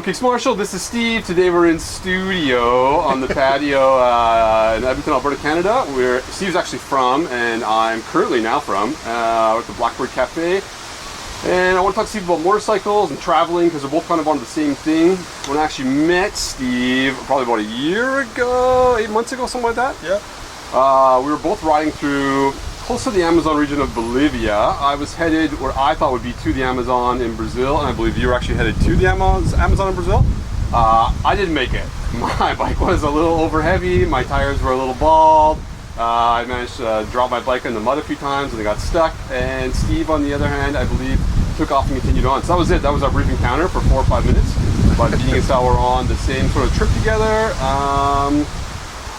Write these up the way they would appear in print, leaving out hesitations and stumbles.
I'm Kix Marshall, this is Steve. Today we're in studio on the patio in Edmonton, Alberta, Canada, where Steve's actually from, and I'm currently now from, at the Blackbird Cafe. And I want to talk to Steve about motorcycles and traveling, because we're both kind of on the same thing. When I actually met Steve, probably about a year ago, 8 months ago, something like that. Yeah. We were both riding through close to the Amazon region of Bolivia. I was headed where I thought would be to the Amazon in Brazil, and I believe you were actually headed to the Amazon in Brazil. I didn't make it. My bike was a little over heavy, my tires were a little bald. I managed to drop my bike in the mud a few times and it got stuck. And Steve, on the other hand, I believe took off and continued on. So that was it. That was our brief encounter for 4 or 5 minutes. But being as how we're on the same sort of trip together,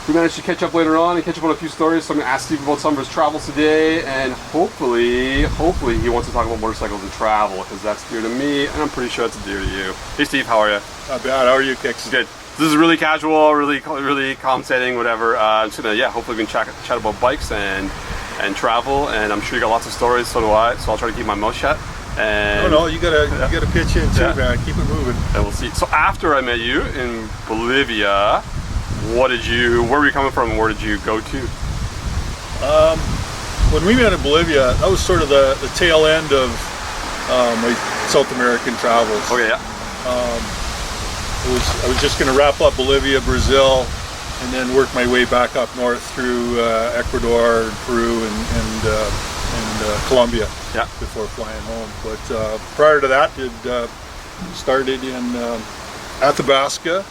we managed to catch up later on and catch up on a few stories. So I'm going to ask Steve about some of his travels today, and hopefully he wants to talk about motorcycles and travel, because that's dear to me, and I'm pretty sure it's dear to you. Hey Steve, how are you? Not bad. How are you, Kix? Good. This is really casual, really calm setting, whatever. Just gonna, hopefully we can chat about bikes and travel, and I'm sure you got lots of stories. So do I. So I'll try to keep my mouth shut. And no, you gotta pitch in too, man. Keep it moving. And we'll see. So after I met you in Bolivia, where were you coming from, and where did you go to? When we met in Bolivia, that was sort of the tail end of my South American travels. Okay, yeah. I was just going to wrap up Bolivia, Brazil, and then work my way back up north through Ecuador, Peru, and Colombia. Yeah. Before flying home. But prior to that, started in Athabasca.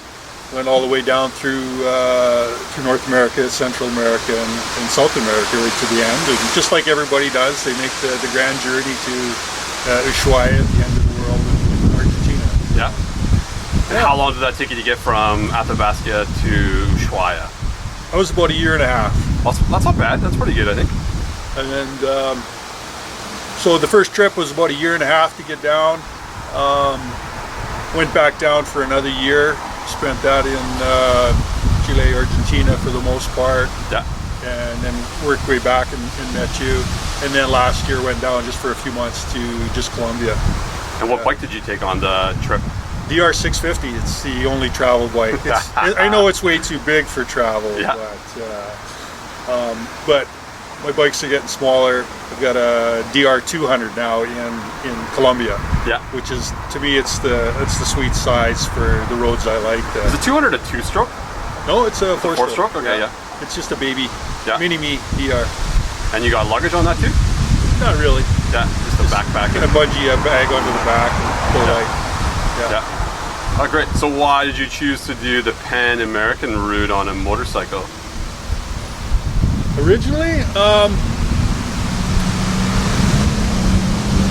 Went all the way down through North America, Central America, and South America, right to the end. And just like everybody does, they make the grand journey to Ushuaia, at the end of the world, in Argentina. Yeah. And how long did that take you to get from Athabasca to Ushuaia? That was about a year and a half. That's not bad. That's pretty good, I think. And then, so the first trip was about a year and a half to get down. Went back down for another year. Spent that in Chile, Argentina for the most part. Yeah. And then worked way back and met you. And then last year went down just for a few months to just Colombia. And what bike did you take on the trip? 𝗔𝗯ance 650. It's the only travel bike. I know it's way too big for travel, yeah. But my bikes are getting smaller. I've got a DR200 now in Colombia. Yeah. Which is, to me, it's the sweet size for the roads I like. Is the 200 a 2-stroke? No, it's a 4-stroke. 4-stroke? Okay, yeah. It's just a baby, mini-me DR. And you got luggage on that too? Not really. Yeah, just a backpack. And a bungee bag onto the back and pull light. Yeah. Oh, great. So why did you choose to do the Pan-American route on a motorcycle? Originally,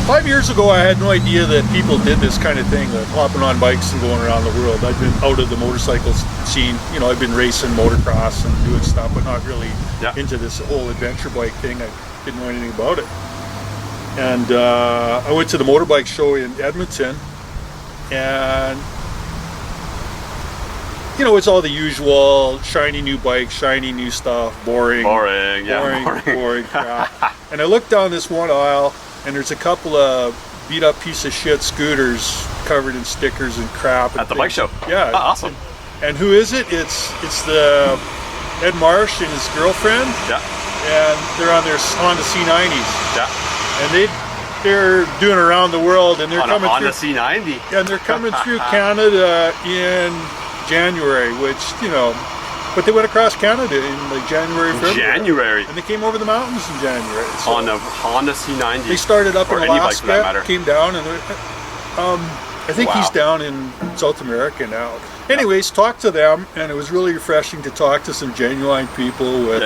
5 years ago, I had no idea that people did this kind of thing, like hopping on bikes and going around the world. I've been out of the motorcycle scene. You know, I've been racing motocross and doing stuff, but not really into this whole adventure bike thing. I didn't know anything about it. And I went to the motorbike show in Edmonton, and you know, it's all the usual shiny new bikes, shiny new stuff, boring crap. And I looked down this one aisle, and there's a couple of beat up piece of shit scooters covered in stickers and crap. At the bike show? Yeah. Oh, awesome. And who is it? It's the Ed Marsh and his girlfriend. Yeah. And they're on their Honda C90s. Yeah. And they're doing around the world, and they're coming on the through C90. Yeah, and they're coming through Canada in January, which, you know, but they went across Canada in like January, February. January. And they came over the mountains in January. So on a Honda C90. They started up in Alaska, came down, and I think he's down in South America now. Anyways, talked to them, and it was really refreshing to talk to some genuine people with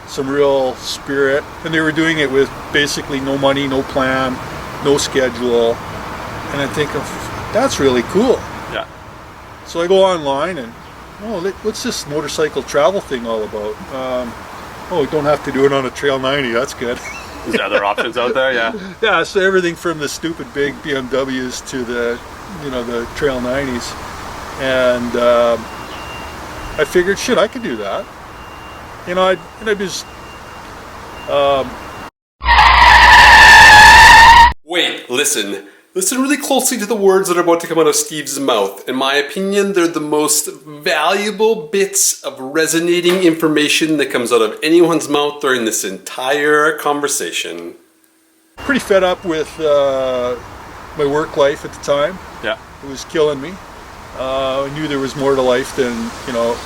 some real spirit. And they were doing it with basically no money, no plan, no schedule. And I think, that's really cool. Yeah. So I go online and, what's this motorcycle travel thing all about? We don't have to do it on a Trail 90. That's good. Is there other options out there? Yeah. Yeah. So everything from the stupid big BMWs to the Trail 90s, and I figured, shit, I could do that. You know, I just. Wait, listen. Listen really closely to the words that are about to come out of Steve's mouth. In my opinion, they're the most valuable bits of resonating information that comes out of anyone's mouth during this entire conversation. Pretty fed up with my work life at the time. Yeah. It was killing me. I knew there was more to life than, you know,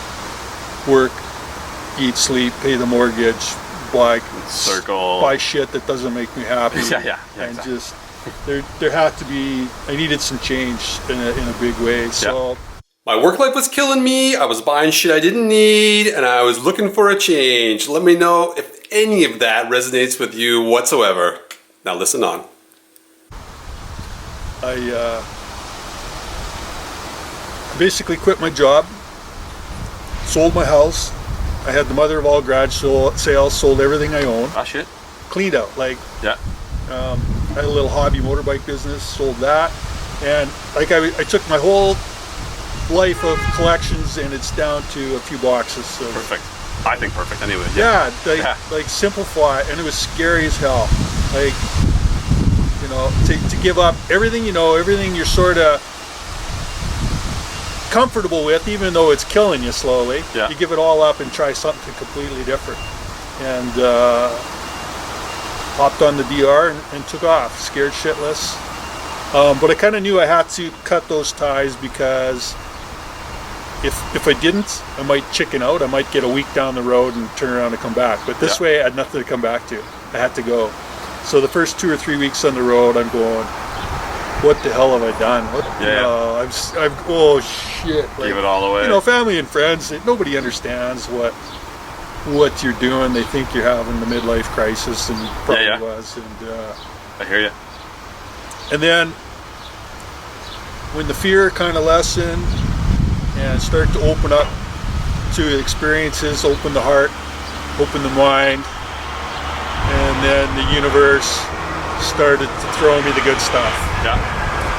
work, eat, sleep, pay the mortgage, buy shit that doesn't make me happy. Yeah, and exactly. Just there had to be. I needed some change in a big way. So my work life was killing me. I was buying shit I didn't need, and I was looking for a change. Let me know if any of that resonates with you whatsoever. Now listen on. I basically quit my job, sold my house. I had the mother of all garage sales, sold everything I owned. Ah, shit. Cleaned out, like, yeah. I had a little hobby motorbike business, sold that. And like I took my whole life of collections and it's down to a few boxes. So perfect. I think perfect anyway. Yeah, like simplify, and it was scary as hell. Like, you know, to give up everything, you know, everything you're sort of comfortable with, even though it's killing you slowly. Yeah. You give it all up and try something completely different. And hopped on the DR and took off, scared shitless. But I kind of knew I had to cut those ties, because if I didn't, I might chicken out. I might get a week down the road and turn around and come back. But this way, I had nothing to come back to. I had to go. So the first 2 or 3 weeks on the road, I'm going, what the hell have I done? I'm oh shit. Like, give it all away. You know, family and friends, nobody understands what you're doing. They think you're having the midlife crisis, and probably was. And I hear you. And then when the fear kind of lessened and started to open up to experiences, open the heart, open the mind, and then the universe started to throw me the good stuff. Yeah.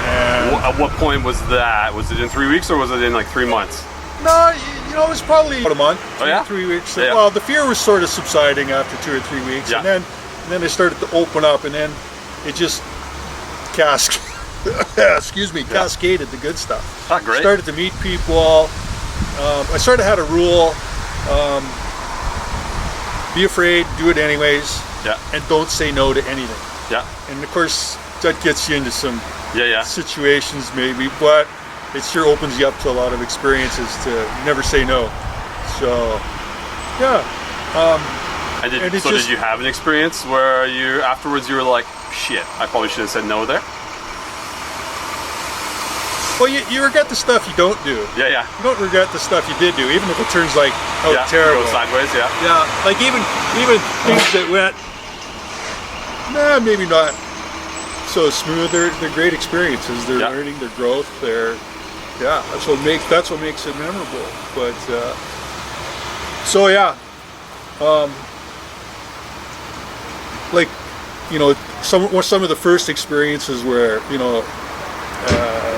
And at what point was that? Was it in 3 weeks, or was it in like 3 months? No, you know, it was probably about a month. Oh, yeah? 3 weeks. Yeah. Well, the fear was sort of subsiding after 2 or 3 weeks. Yeah. And then I started to open up, and then it just cascaded the good stuff. Ah, great. Started to meet people. I sort of had a rule, be afraid, do it anyways, and don't say no to anything. Yeah. And of course, that gets you into some situations maybe, but it sure opens you up to a lot of experiences to never say no. So, yeah. Did you have an experience where afterwards you were like, shit, I probably should have said no there? Well, you regret the stuff you don't do. Yeah. You don't regret the stuff you did do, even if it turns like terrible. Go sideways, Yeah, like even things that went, maybe not so smooth. They're great experiences. They're learning, their growth. That's what makes it memorable. But like, you know, some of the first experiences where, you know,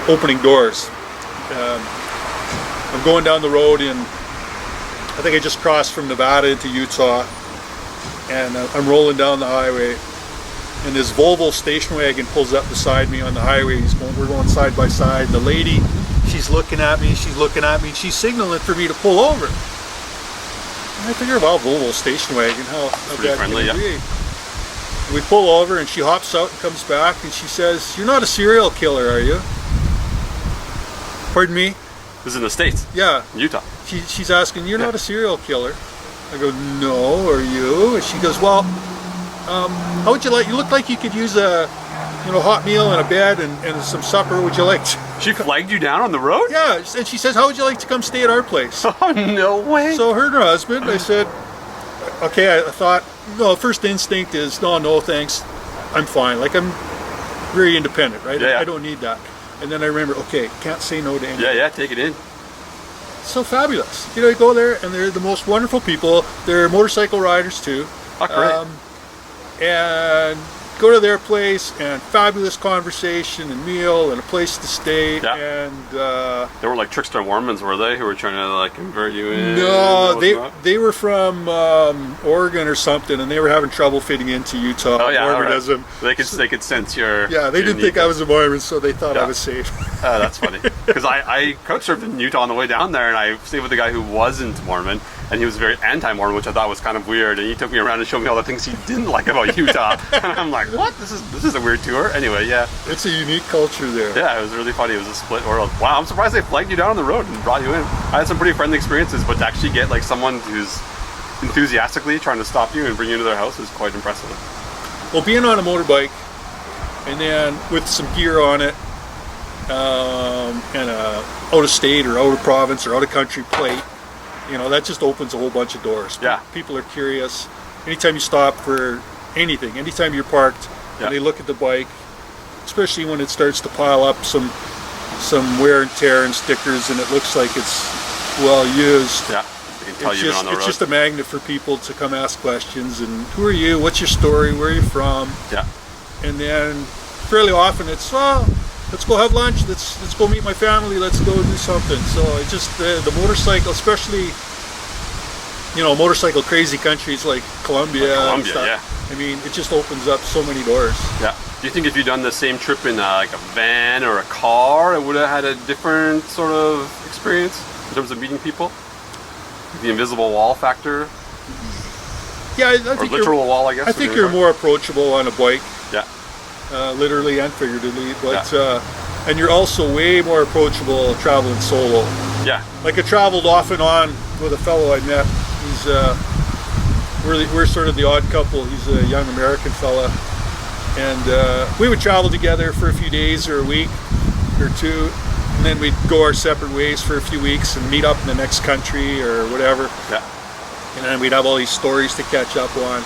opening doors. I'm going down the road I think I just crossed from Nevada into Utah, and I'm rolling down the highway, and this Volvo station wagon pulls up beside me on the highway. We're going side by side. The lady, she's looking at me, and she's signaling for me to pull over. And I figure, well, Volvo station wagon, how bad friendly, can it be? We pull over, and she hops out and comes back, and she says, "You're not a serial killer, are you?" Pardon me? This is in the States? Yeah. Utah. She's asking, "You're not a serial killer?" I go, "No, are you?" And she goes, "Well, how would you like, you look like you could use a, you know, hot meal and a bed and some supper. Would you like to?" She flagged you down on the road? Yeah, and she says, "How would you like to come stay at our place?" Oh, no way. So her and her husband, I said, okay, I thought, no, first instinct is, no, thanks, I'm fine. Like, I'm very independent, right? Yeah. I don't need that. And then I remember, okay, can't say no to anything. Yeah, take it in. So fabulous. You know, you go there and they're the most wonderful people. They're motorcycle riders too. Oh, great. And go to their place and fabulous conversation and meal and a place to stay. Yeah. And they were like trickster Mormons, were they? Who were trying to like convert you in? No, they were from Oregon or something, and they were having trouble fitting into Utah. Oh yeah, Mormonism. Right. They could sense your. Yeah, they didn't think I was a Mormon, so they thought I was safe. That's funny, because I couch surfed in Utah on the way down there, and I stayed with a guy who wasn't Mormon, and he was very anti-Mormon, which I thought was kind of weird. And he took me around and showed me all the things he didn't like about Utah, and I'm like, what? This is a weird tour. Anyway, yeah. It's a unique culture there. Yeah, it was really funny. It was a split world. Wow, I'm surprised they flagged you down on the road and brought you in. I had some pretty friendly experiences, but to actually get like someone who's enthusiastically trying to stop you and bring you into their house is quite impressive. Well, being on a motorbike, and then with some gear on it, and a out of state or out of province or out of country plate, that just opens a whole bunch of doors. Yeah. People are curious. Anytime you stop for anything, anytime you're parked, and they look at the bike, especially when it starts to pile up some wear and tear and stickers, and it looks like it's well used. Yeah. They can tell you've been on the road. It's just a magnet for people to come ask questions and who are you? What's your story? Where are you from? Yeah. And then fairly often it's let's go have lunch. Let's go meet my family. Let's go do something. So it just the motorcycle, especially motorcycle crazy countries like Colombia and stuff. Yeah. I mean, it just opens up so many doors. Yeah. Do you think if you'd done the same trip in like a van or a car, it would have had a different sort of experience in terms of meeting people? The invisible wall factor? Yeah, I think literal wall, I guess. I think you're more approachable on a bike. Yeah. Literally and figuratively, but and you're also way more approachable traveling solo. Yeah. Like I traveled off and on with a fellow I met. He's we're sort of the odd couple. He's a young American fella, and we would travel together for a few days or a week or two, and then we'd go our separate ways for a few weeks and meet up in the next country or whatever. Yeah. And then we'd have all these stories to catch up on.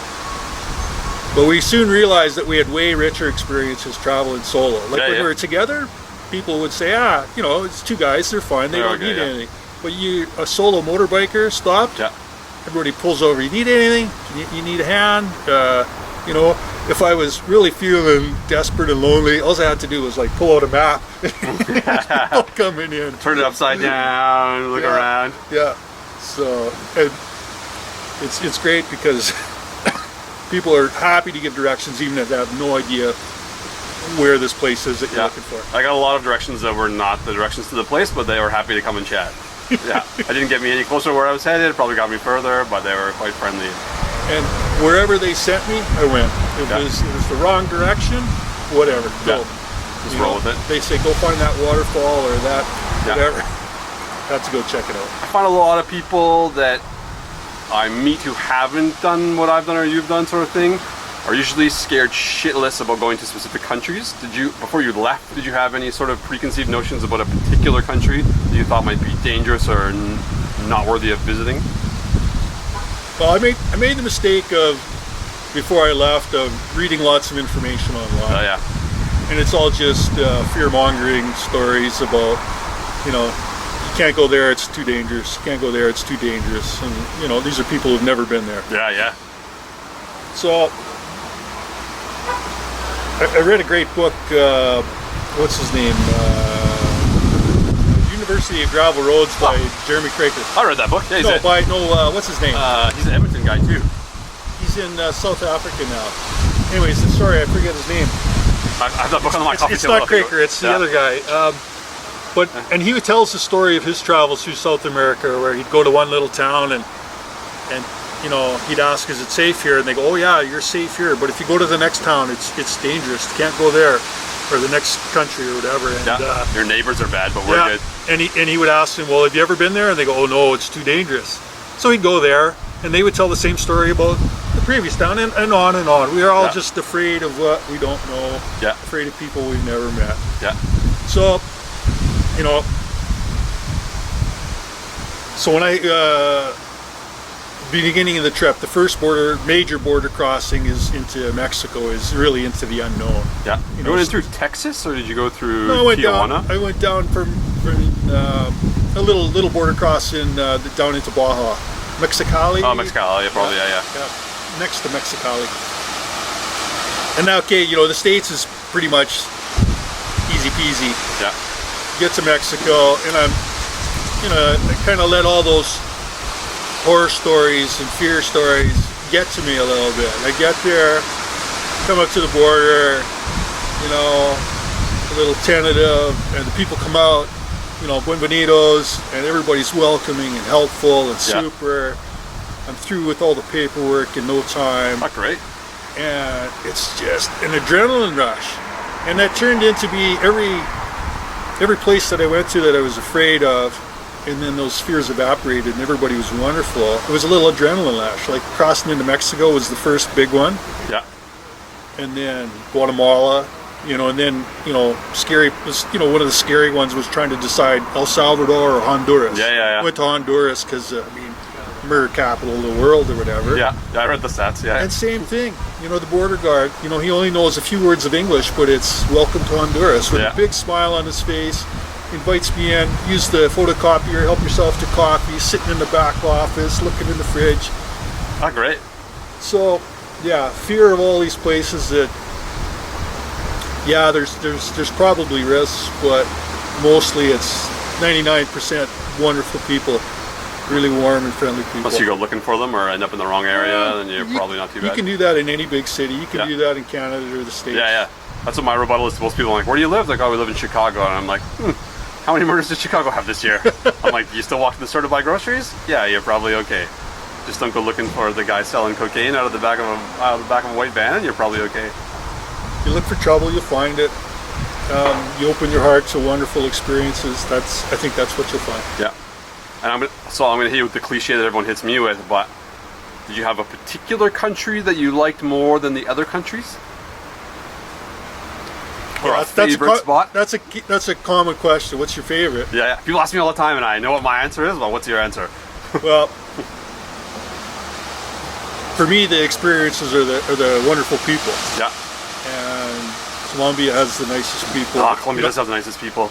But we soon realized that we had way richer experiences traveling solo. Like when we were together, people would say, it's two guys, they're fine, they don't need anything. But a solo motorbiker stopped, everybody pulls over, you need anything? You need a hand? If I was really feeling desperate and lonely, all I had to do was like pull out a map and coming in. Turn it upside down, look around. Yeah. So it's great because people are happy to give directions even if they have no idea where this place is that you're looking for. I got a lot of directions that were not the directions to the place, but they were happy to come and chat. Yeah, it didn't get me any closer to where I was headed, it probably got me further, but they were quite friendly. And wherever they sent me, I went. It was the wrong direction, whatever, go. Just roll with it. They say, go find that waterfall or that, whatever. Have to go check it out. I find a lot of people that I meet who haven't done what I've done or you've done sort of thing are usually scared shitless about going to specific countries. Before you left, did you have any sort of preconceived notions about a particular country that you thought might be dangerous or not worthy of visiting? Well, I made the mistake of, before I left, of reading lots of information online. Oh yeah. And it's all just fear-mongering stories about, you can't go there, it's too dangerous. You can't go there, it's too dangerous. And, these are people who've never been there. Yeah, yeah. So, I read a great book, what's his name? University of Gravel Roads by Jeremy Craker. I read that book. Yeah, what's his name? He's an Edmonton guy too. He's in South Africa now. Anyways, sorry, I forget his name. I have that book on my coffee table. It's not Craker, it's the other guy. And he tells the story of his travels through South America, where he'd go to one little town and he'd ask, is it safe here? And they go, oh yeah, you're safe here. But if you go to the next town, it's dangerous. You can't go there. Or the next country or whatever. And, your neighbors are bad, but we're good. And he would ask them, well, have you ever been there? And they go, oh no, it's too dangerous. So he'd go there, and they would tell the same story about the previous town, and on and on. We are all just afraid of what we don't know, afraid of people we've never met. Yeah. So, so when beginning of the trip, the first major border crossing is into Mexico, is really into the unknown. Yeah. You went in through Texas, or did you go through Tijuana? I went down from a little border crossing down into Baja. Mexicali. Oh, Mexicali, probably, yeah. Next to Mexicali. And now, okay, you know, the States is pretty much easy peasy. Yeah. Get to Mexico, and I'm, you know, I kind of let all those horror stories and fear stories get to me a little bit. I get there, come up to the border, you know, a little tentative, and the people come out, you know, buenvenidos, and everybody's welcoming and helpful and super. I'm through with all the paperwork in no time. Oh, great. And it's just an adrenaline rush. And that turned into be every place that I went to that I was afraid of, and then those fears evaporated and everybody was wonderful. It was a little adrenaline rush. Like crossing into Mexico was the first big one. Yeah. And then Guatemala, you know, and then, you know, scary was, you know, one of the scary ones was trying to decide El Salvador or Honduras. Yeah. Went to Honduras because, I mean, murder capital of the world or whatever. Yeah, I read the stats, yeah. And same thing, you know, the border guard, you know, he only knows a few words of English, but it's welcome to Honduras with a big smile on his face, invites me in, use the photocopier, help yourself to coffee, sitting in the back office, looking in the fridge. Oh, great. So, yeah, fear of all these places that, yeah, there's probably risks, but mostly it's 99% wonderful people. Really warm and friendly people. Unless you go looking for them or end up in the wrong area, then you're probably not too bad. You can do that in any big city. You can do that in Canada or the States. Yeah. That's what my rebuttal is to most people. I'm like, where do you live? Like, oh, we live in Chicago. And I'm like, how many murders does Chicago have this year? I'm like, you still walk to the store to buy groceries? Yeah, you're probably okay. Just don't go looking for the guy selling cocaine out of the back of a white van, and you're probably okay. You look for trouble, you'll find it. You open your heart to wonderful experiences. I think that's what you'll find. Yeah. And I'm gonna hit you with the cliche that everyone hits me with, but did you have a particular country that you liked more than the other countries? Or a favorite spot? That's a common question. What's your favorite? Yeah. People ask me all the time, and I know what my answer is, but what's your answer? Well, for me, the experiences are the wonderful people. Yeah. And Colombia has the nicest people. Oh, Colombia does have the nicest people.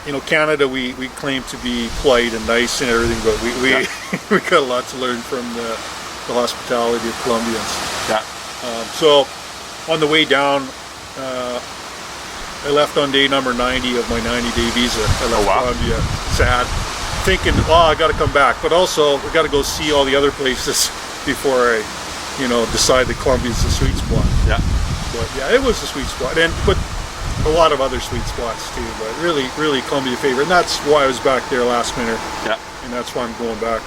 You know, Canada, we claim to be polite and nice and everything, but we got a lot to learn from the hospitality of Colombians. Yeah. So, on the way down, I left on day number 90 of my 90-day visa. I left Colombia, sad, thinking, I got to come back, but also we got to go see all the other places before I, you know, decide that Colombia's the sweet spot. Yeah. But yeah, it was a sweet spot, but a lot of other sweet spots too, but really Colombia favorite, and that's why I was back there last winter. Yeah. And that's why I'm going back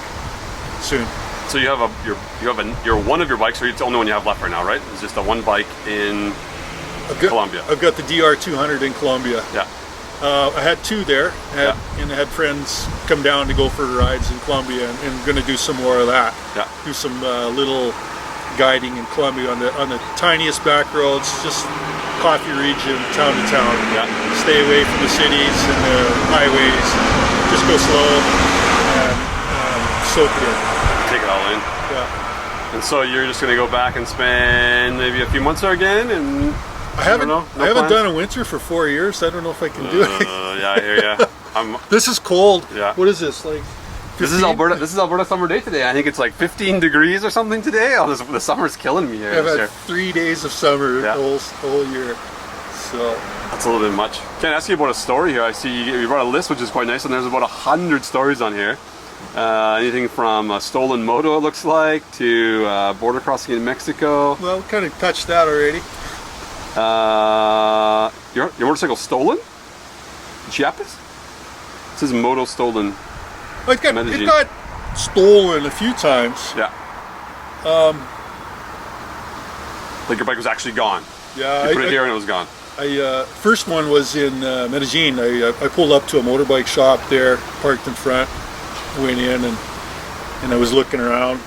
soon. So you have your one of your bikes, or it's the only one you have left right now, right? It's just the one bike in Colombia. I've got the DR200 in Colombia. Yeah. I had two there, and I had friends come down to go for rides in Colombia, and going to do some more of that. Yeah. Do some little guiding in Colombia on the tiniest back roads, just coffee region, town to town. Yeah. Stay away from the cities and the highways. Just go slow and soak it in. Take it all in. Yeah. And so you're just going to go back and spend maybe a few months there again, and I haven't done a winter for 4 years. I don't know if I can do it. Yeah, I hear ya. This is cold. Yeah. What is this like? 15? This is Alberta summer day today. I think it's like 15 degrees or something today. Oh, the summer's killing me here. I've had 3 days of summer the whole year. So that's a little bit much. Can I ask you about a story here? I see you brought a list, which is quite nice, and there's about 100 stories on here. Anything from a stolen moto, it looks like, to border crossing in Mexico. Well, we kind of touched that already. Your motorcycle stolen? Chiapas? It says moto stolen. It got stolen a few times. Yeah. Like your bike was actually gone. Yeah. You put it here and it was gone. First one was in Medellin. I pulled up to a motorbike shop there, parked in front, went in, and I was looking around.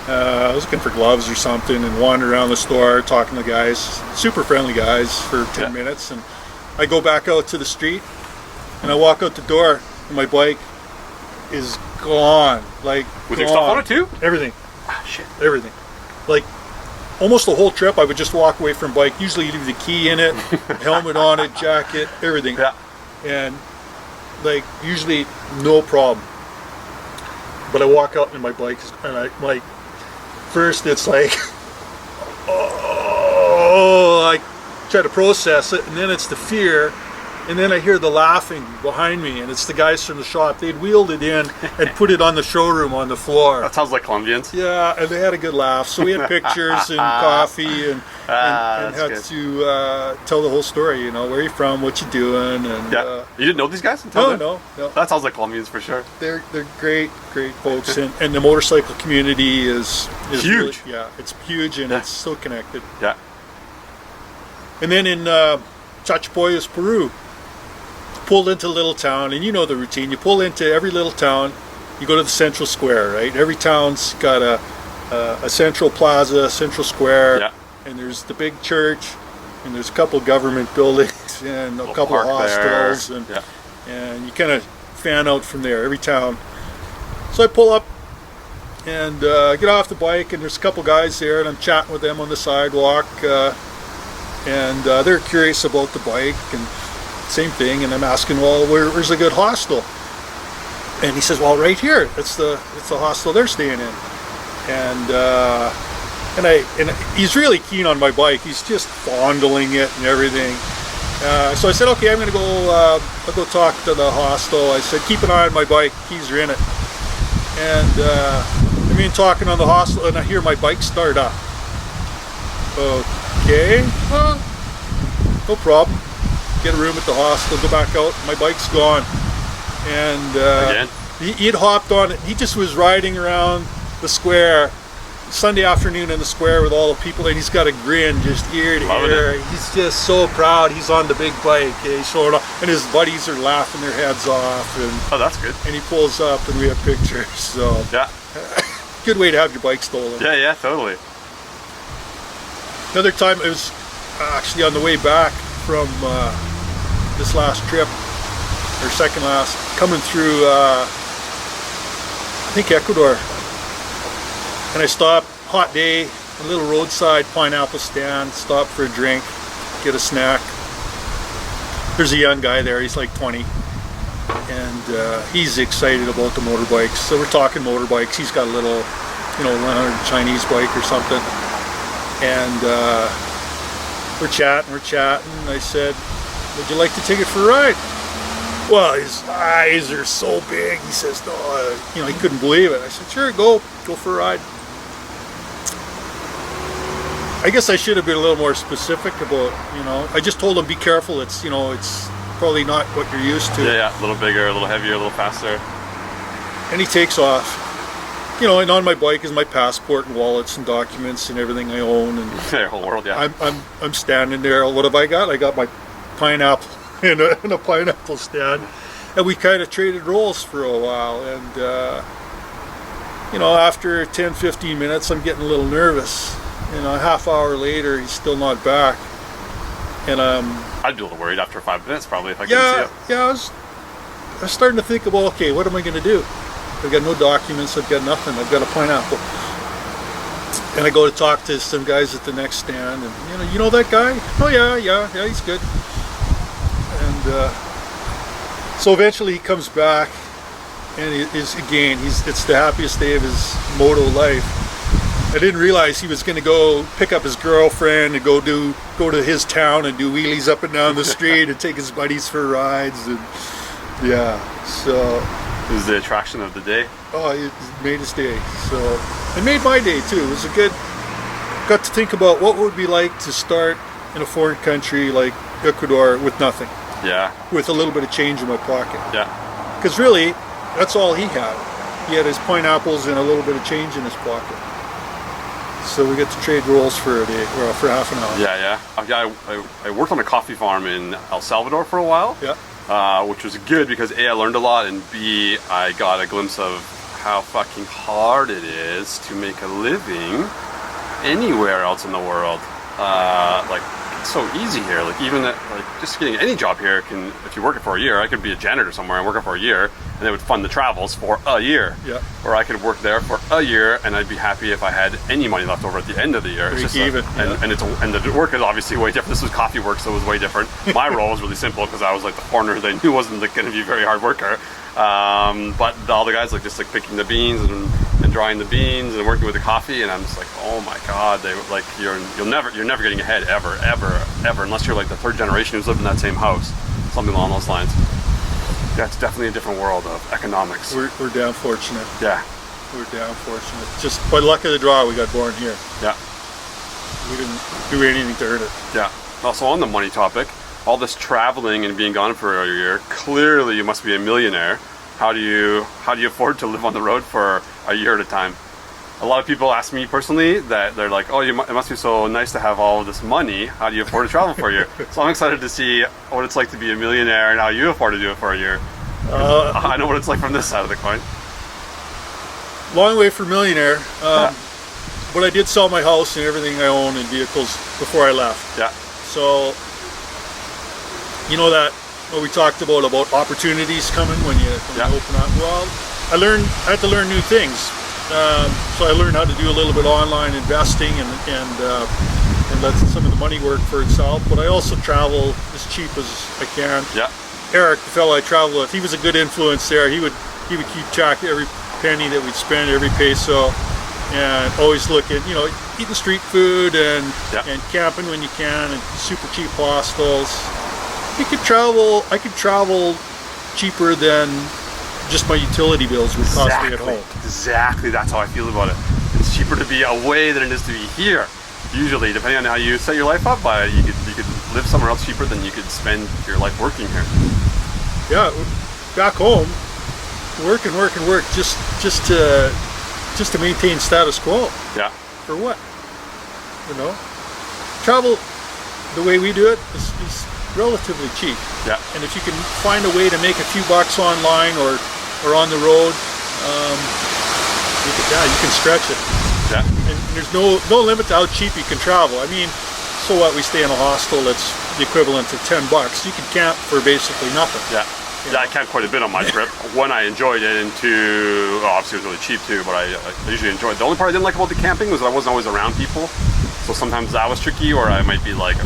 I was looking for gloves or something, and wandered around the store talking to guys, super friendly guys, for 10 minutes. And I go back out to the street, and I walk out the door, and my bike is gone. Like, with your stuff on it too? Everything. Ah, shit. Everything. Like, almost the whole trip, I would just walk away from bike. Usually, you leave the key in it, helmet on it, jacket, everything. Yeah. And like, usually, no problem. But I walk out and my bike is, and I like, first it's like, oh, try to process it, and then it's the fear, and then I hear the laughing behind me, and it's the guys from the shop. They'd wheeled it in and put it on the showroom on the floor. That sounds like Colombians. Yeah, and they had a good laugh. So we had pictures and coffee, and had good. to tell the whole story. You know, where you from, what you doing, and you didn't know these guys until then? No. That sounds like Colombians for sure. They're great folks, and the motorcycle community is huge. Really, it's huge, and it's so connected. Yeah. And then in 𝗔𝗊𝒊𝒏 Peru, pulled into a little town, and you know the routine. You pull into every little town, you go to the central square, right? Every town's got a central plaza, central square, and there's the big church, and there's a couple of government buildings, and a couple of hostels, and you kind of fan out from there, every town. So I pull up and get off the bike, and there's a couple guys there, and I'm chatting with them on the sidewalk, and they're curious about the bike, and same thing, and I'm asking, well, where's a good hostel? And he says, well, right here. It's the hostel they're staying in. And he's really keen on my bike. He's just fondling it and everything. So I said, okay, I'm gonna go. I'll go talk to the hostel. I said, keep an eye on my bike. Keys are in it. And I mean, talking on the hostel, and I hear my bike start up. Okay, well, no problem. Get a room at the hostel, go back out, my bike's gone. And he had hopped on it. He just was riding around the square Sunday afternoon in the square with all the people, and he's got a grin just ear to ear. He's just so proud he's on the big bike. He's showing off, and his buddies are laughing their heads off. And, that's good. And he pulls up, and we have pictures. So good way to have your bike stolen. Yeah, totally. Another time, it was actually on the way back from this last trip, or second last, coming through I think Ecuador, and I stopped, hot day, a little roadside pineapple stand, stop for a drink, get a snack. There's a young guy there, he's like 20, and he's excited about the motorbikes. So we're talking motorbikes. He's got a little, Chinese bike or something, and we're chatting. I said, would you like to take it for a ride? Well, his eyes are so big. He says, no, he couldn't believe it. I said, sure, go for a ride. I guess I should have been a little more specific about, I just told him, be careful. It's probably not what you're used to. Yeah, a little bigger, a little heavier, a little faster. And he takes off. And on my bike is my passport and wallets and documents and everything I own. And the whole world, yeah. I'm standing there. What have I got? I got my pineapple in a pineapple stand, and we kind of traded roles for a while. And after 10-15 minutes, I'm getting a little nervous. A half hour later, he's still not back, and I'd be a little worried after 5 minutes, probably, if I couldn't see it. I was starting to think about, okay, what am I going to do? I've got no documents, I've got nothing, I've got a pineapple. And I go to talk to some guys at the next stand, and you know that guy? Oh yeah, he's good. And so eventually he comes back, and it's the happiest day of his moto life. I didn't realize he was going to go pick up his girlfriend and go to his town and do wheelies up and down the street and take his buddies for rides, and so it was the attraction of the day. Oh, it made his day. So it made my day too. It was got to think about what it would be like to start in a foreign country like Ecuador with nothing. Yeah. With a little bit of change in my pocket. Yeah. Because really, that's all he had. He had his pineapples and a little bit of change in his pocket. So we get to trade roles for a day, or for half an hour. Yeah. I worked on a coffee farm in El Salvador for a while. Yeah. Which was good because A, I learned a lot, and B, I got a glimpse of how fucking hard it is to make a living anywhere else in the world. It's so easy here. Even just getting any job here if you work it for a year, I could be a janitor somewhere and work it for a year, and they would fund the travels for a year. Yeah. Or I could work there for a year, and I'd be happy if I had any money left over at the end of the year. Break even. And the work is obviously way different. This was coffee work, so it was way different. My role was really simple because I was like the foreigner that I knew wasn't going to be a very hard worker. But all the guys just picking the beans and drying the beans and working with the coffee, and I'm just like, oh my god, you're never getting ahead ever ever, unless you're like the third generation who's lived in that same house, something along those lines. Yeah, it's definitely a different world of economics. We're damn fortunate. Yeah. We're damn fortunate. Just by luck of the draw, we got born here. Yeah. We didn't do anything to earn it. Yeah. Also on the money topic, all this traveling and being gone for a year, clearly you must be a millionaire. How do you afford to live on the road for a year at a time? A lot of people ask me personally that they're like, oh, it must be so nice to have all of this money. How do you afford to travel for a year? So I'm excited to see what it's like to be a millionaire and how you afford to do it for a year. I know what it's like from this side of the coin. Long way for millionaire. But I did sell my house and everything I own and vehicles before I left. Yeah. So, you know that what we talked about opportunities coming when you open up. Well, I had to learn new things. So I learned how to do a little bit online investing and let some of the money work for itself. But I also travel as cheap as I can. Yeah. Eric, the fellow I travel with, he was a good influence there. He would keep track of every penny that we'd spend, every peso, and always look at eating street food and camping when you can, and super cheap hostels. I could travel cheaper than just my utility bills would cost me at home. Exactly, that's how I feel about it. It's cheaper to be away than it is to be here. Usually, depending on how you set your life up, you could live somewhere else cheaper than you could spend your life working here. Yeah, back home, work just to maintain status quo. Yeah. For what? Travel the way we do it is relatively cheap. Yeah. And if you can find a way to make a few bucks online or on the road, you can stretch it. Yeah. And there's no limit to how cheap you can travel. I mean, so what? We stay in a hostel that's the equivalent of $10. You can camp for basically nothing. Yeah. Yeah, I camped quite a bit on my trip. One, I enjoyed it, and two, obviously it was really cheap too, but I usually enjoyed it. The only part I didn't like about the camping was that I wasn't always around people. So sometimes that was tricky, or I might be like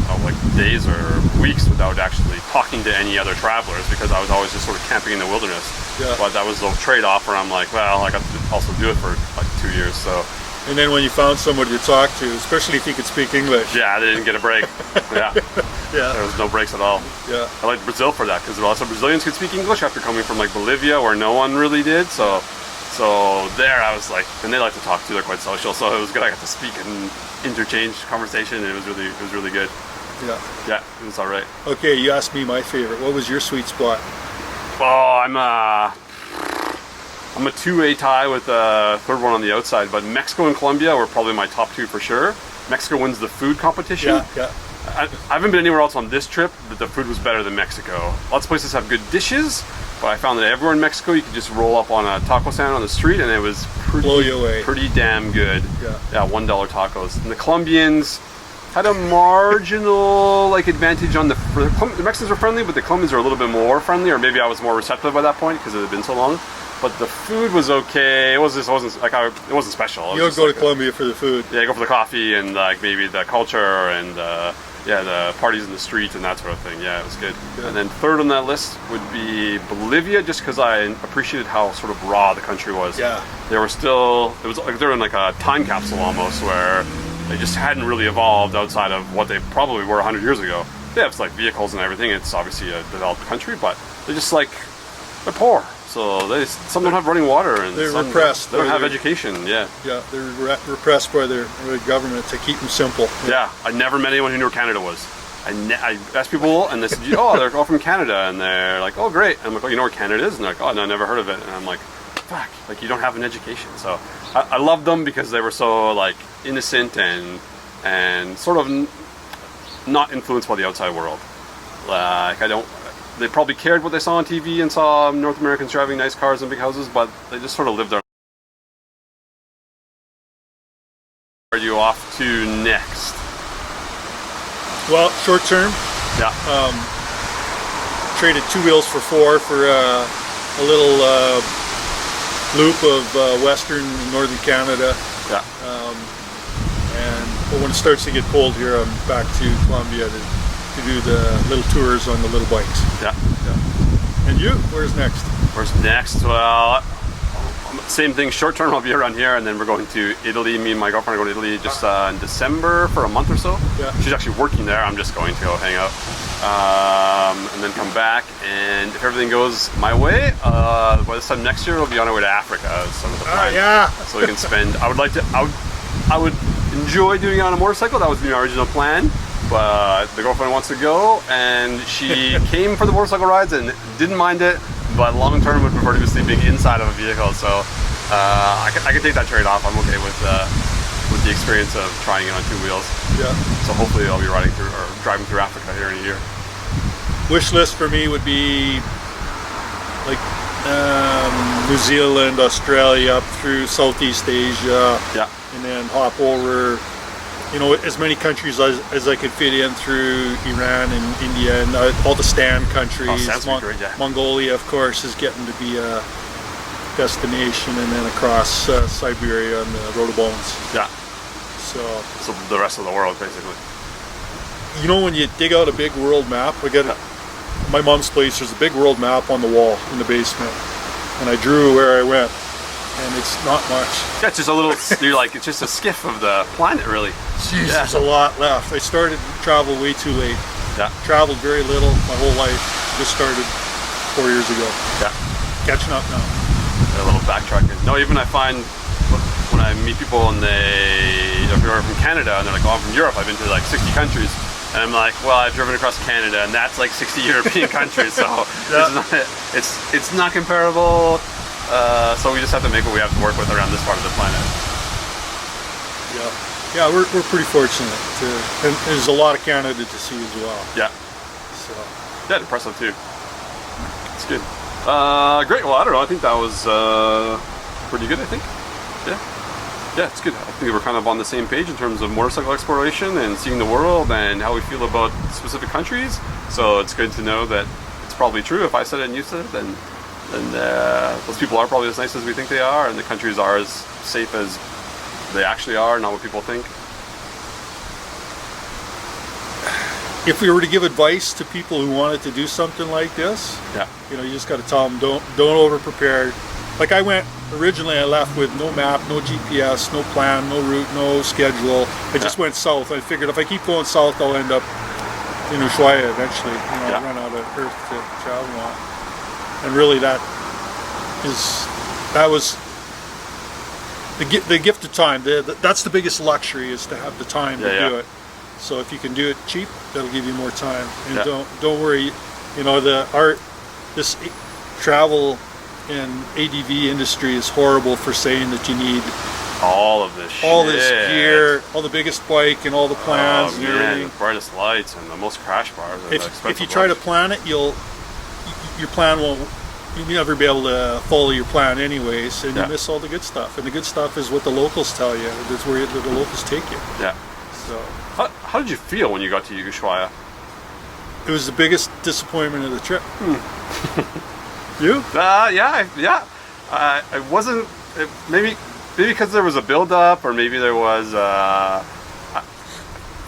days or weeks without actually talking to any other travelers because I was always just sort of camping in the wilderness. Yeah. But that was the trade-off where I'm like, well, I got to also do it for like 2 years, so. And then when you found somebody to talk to, especially if you could speak English. Yeah, they didn't get a break. Yeah. Yeah. There was no breaks at all. Yeah. I liked Brazil for that because lots of Brazilians could speak English after coming from like Bolivia where no one really did. So there I was like, and they like to talk too, they're quite social, so it was good. I got to speak and interchange conversation, and it was really good. Yeah. Yeah, it was all right. Okay, you asked me my favorite. What was your sweet spot? Oh, I'm a two-way tie with a third one on the outside, but Mexico and Colombia were probably my top two for sure. Mexico wins the food competition. Yeah. I haven't been anywhere else on this trip that the food was better than Mexico. Lots of places have good dishes, but I found that everywhere in Mexico you could just roll up on a taco stand on the street and it was blow you away. Pretty damn good. Yeah, $1 tacos. And the Colombians had a marginal advantage on the Mexicans were friendly, but the Colombians are a little bit more friendly, or maybe I was more receptive by that point because it had been so long. But the food was okay. It wasn't special. You don't go to Colombia for the food. Yeah, I go for the coffee and maybe the culture and the parties in the street and that sort of thing. Yeah, it was good. And then third on that list would be Bolivia, just because I appreciated how sort of raw the country was. Yeah. They were still, it was like they were in like a time capsule almost, where they just hadn't really evolved outside of what they probably were 100 years ago. They have vehicles and everything. It's obviously a developed country, but they're just they're poor. So some don't have running water, and they're repressed. They don't have education. Yeah. Yeah, they're repressed by their government to keep them simple. Yeah, I never met anyone who knew where Canada was. I asked people, and they said, "Oh, they're all from Canada," and they're like, "Oh, great." I'm like, "Oh, you know where Canada is?" And they're like, "Oh, no, I never heard of it." And I'm like, "Fuck! You don't have an education." So I loved them because they were so innocent and sort of not influenced by the outside world. They probably cared what they saw on TV and saw North Americans driving nice cars and big houses, but they just sort of lived their life. Where are you off to next? Well, short term. Yeah. Traded 2 wheels for 4 for a little loop of western and northern Canada. Yeah. But when it starts to get cold here, I'm back to Colombia to do the little tours on the little bikes. Yeah. And you? Where's next? Well, same thing, short term I'll be around here, and then we're going to Italy. Me and my girlfriend are going to Italy just in December for a month or so. Yeah. She's actually working there. I'm just going to go hang out. And then come back, and if everything goes my way, by this time next year we'll be on our way to Africa. Is some of the plan. Yeah. So we can spend. I would enjoy doing it on a motorcycle. That was the original plan, but the girlfriend wants to go, and she came for the motorcycle rides and didn't mind it, but long term would prefer to be sleeping inside of a vehicle. So I can take that trade off. I'm okay with the experience of trying it on 2 wheels. Yeah. So hopefully I'll be riding through or driving through Africa here in a year. Wish list for me would be like New Zealand, Australia, up through Southeast Asia. Yeah. And then hop over, you know, as many countries as I could fit in through Iran and India and all the Stan countries. Oh, Stan's great, yeah. Mongolia, of course, is getting to be a destination, and then across Siberia and the Road of Bones. Yeah. So the rest of the world, basically. You know, when you dig out a big world map, my mom's place, there's a big world map on the wall in the basement, and I drew where I went. And it's not much. Yeah, it's just a little, you're like, it's just a skiff of the planet, really. Jeez, there's a lot left. I started to travel way too late. Yeah. Traveled very little my whole life. Just started 4 years ago. Yeah. Catching up now. A little backtracking. No, even I find when I meet people and if you're from Canada and they're like, oh, I'm from Europe, I've been to like 60 countries. And I'm like, well, I've driven across Canada, and that's like 60 European countries, so it's not comparable. So we just have to make what we have to work with around this part of the planet. Yeah, we're pretty fortunate and there's a lot of Canada to see as well. Yeah. So. Yeah, impressive too. It's good. Great. Well, I don't know. I think that was pretty good. I think. Yeah, it's good. I think we're kind of on the same page in terms of motorcycle exploration and seeing the world and how we feel about specific countries. So it's good to know that it's probably true. If I said it and you said it, then those people are probably as nice as we think they are, and the countries are as safe as they actually are, not what people think. If we were to give advice to people who wanted to do something like this, yeah, you know, you just got to tell them don't over prepare. Like I left with no map, no GPS, no plan, no route, no schedule. I just went south. I figured if I keep going south, I'll end up in Ushuaia eventually. You know, I'll run out of earth to travel on. And really, that was the gift of time. That's the biggest luxury, is to have the time to do it. So if you can do it cheap, that'll give you more time. And don't worry, you know, this travel and ADV industry is horrible for saying that you need all of this gear, all the biggest bike and all the plans and everything. The brightest lights and the most crash bars. If you try to plan it, your plan won't. You'll never be able to follow your plan anyways, and you miss all the good stuff. And the good stuff is what the locals tell you. That's where the locals take you. Yeah. So. How did you feel when you got to Ushuaia? It was the biggest disappointment of the trip. You? Yeah. I wasn't. Maybe because there was a build-up, or maybe there was.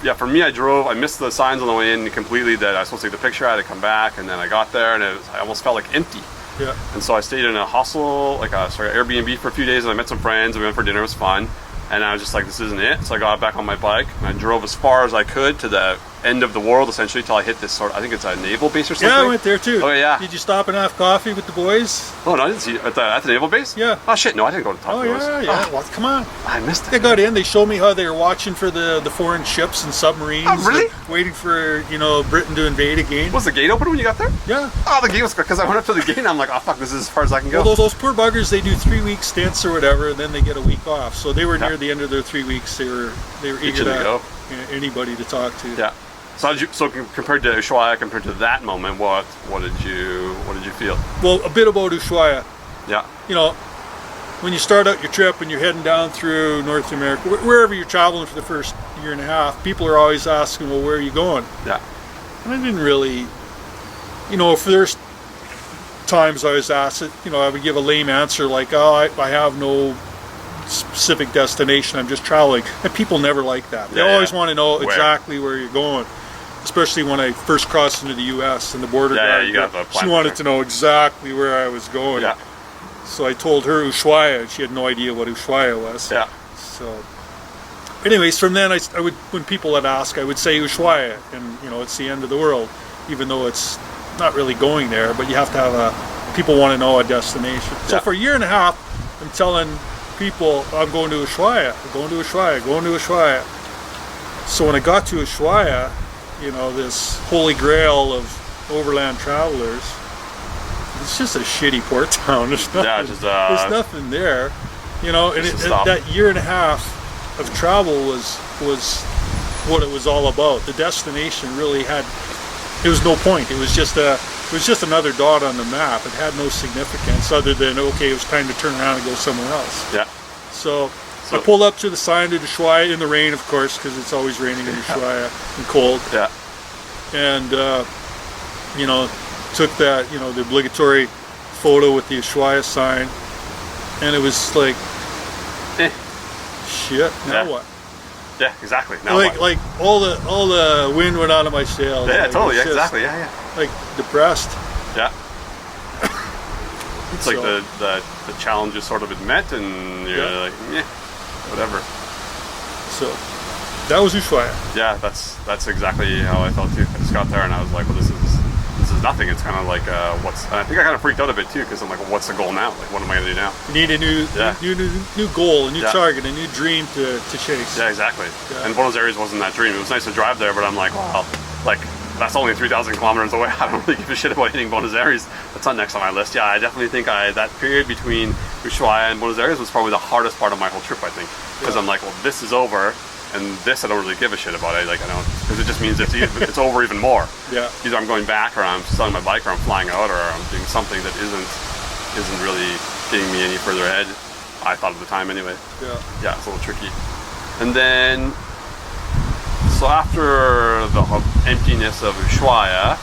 Yeah, for me, I missed the signs on the way in completely that I was supposed to take the picture. I had to come back, and then I got there, and I almost felt like empty. Yeah. And so I stayed in a hostel, Airbnb for a few days, and I met some friends, and we went for dinner. It was fun. And I was just like, this isn't it. So I got back on my bike, and I drove as far as I could to the end of the world, essentially, till I hit this I think it's a naval base or something. Yeah, I went there too. Oh, yeah. Did you stop and have coffee with the boys? Oh, no, I didn't see it. At the naval base? Yeah. Oh, shit, no, I didn't go to the top of those. Yeah. Well, come on. I missed it. They got in, they showed me how they were watching for the foreign ships and submarines. Oh, really? Waiting for, Britain to invade again. Was the gate open when you got there? Yeah. Oh, the gate was, because I went up to the gate and I'm like, oh, fuck, this is as far as I can go. Well, those poor buggers, they do 3-week stints or whatever, and then they get a week off. So they were near the end of their 3 weeks. They were eager to go. Anybody to talk to. Yeah. So compared to Ushuaia, compared to that moment, what did you feel? Well, a bit about Ushuaia. Yeah. When you start out your trip and you're heading down through North America, wherever you're traveling for the first year and a half, people are always asking, well, where are you going? Yeah. And I didn't really, for there's times I was asked it, I would give a lame answer like, oh, I have no specific destination, I'm just traveling. And people never like that. They always want to know exactly where you're going. Especially when I first crossed into the U.S. and the border guard, you got the she wanted to know exactly where I was going. Yeah. So I told her 𝗔𝗎, and she had no idea what 𝗔𝗎 was. Yeah. So, anyways, from then I would, when people would ask, I would say 𝗔𝗎, and you know, it's the end of the world, even though it's not really going there. But you have to have people want to know a destination. So for a year and a half, I'm telling people I'm going to 𝗔𝗎, I'm going to 𝗔𝗎, going to 𝗔𝗎. So when I got to 𝗔𝗎, you know, this holy grail of overland travelers, it's just a shitty port town. There's nothing, there's nothing there, you know. And that year and a half of travel was what it was all about. The destination really had, it was no point. It was just another dot on the map. It had no significance other than, okay, it was time to turn around and go somewhere else. Yeah. So I pulled up to the sign of 𝗔𝗎, in the rain, of course, because it's always raining in 𝗔𝗎 and cold. Yeah. And you know, took that, you know, the obligatory photo with the 𝗔𝗎 sign, and it was like, shit. Now what? Yeah, exactly. Now like what? like all the wind went out of my sails. Yeah, like, totally. Yeah, exactly. Yeah, yeah. Like depressed. Yeah. It's like the challenge is sort of been met, and you're like, yeah, whatever. So that was 𝗔𝗎. Yeah, that's exactly how I felt too. I just got there and I was like, well, this is nothing. It's kind of like what's. I think I kind of freaked out a bit too, because I'm like, well, what's the goal now? Like, what am I gonna do now? You need a new goal, a new target, a new dream to chase. Yeah, exactly. Yeah. And Buenos Aires wasn't that dream. It was nice to drive there, but I'm like, well, like that's only 3,000 kilometers away. I don't really give a shit about hitting Buenos Aires. That's not next on my list. Yeah, I definitely think that period between 𝗔𝗎 and Buenos Aires was probably the hardest part of my whole trip. I think, because I'm like, well, this is over. And this I don't really give a shit about. Like, I don't, because it just means it's over even more. Yeah. Either I'm going back, or I'm selling my bike, or I'm flying out, or I'm doing something that isn't really getting me any further ahead. I thought at the time anyway. Yeah. Yeah, it's a little tricky. And then, so after the emptiness of 𝗔𝗎,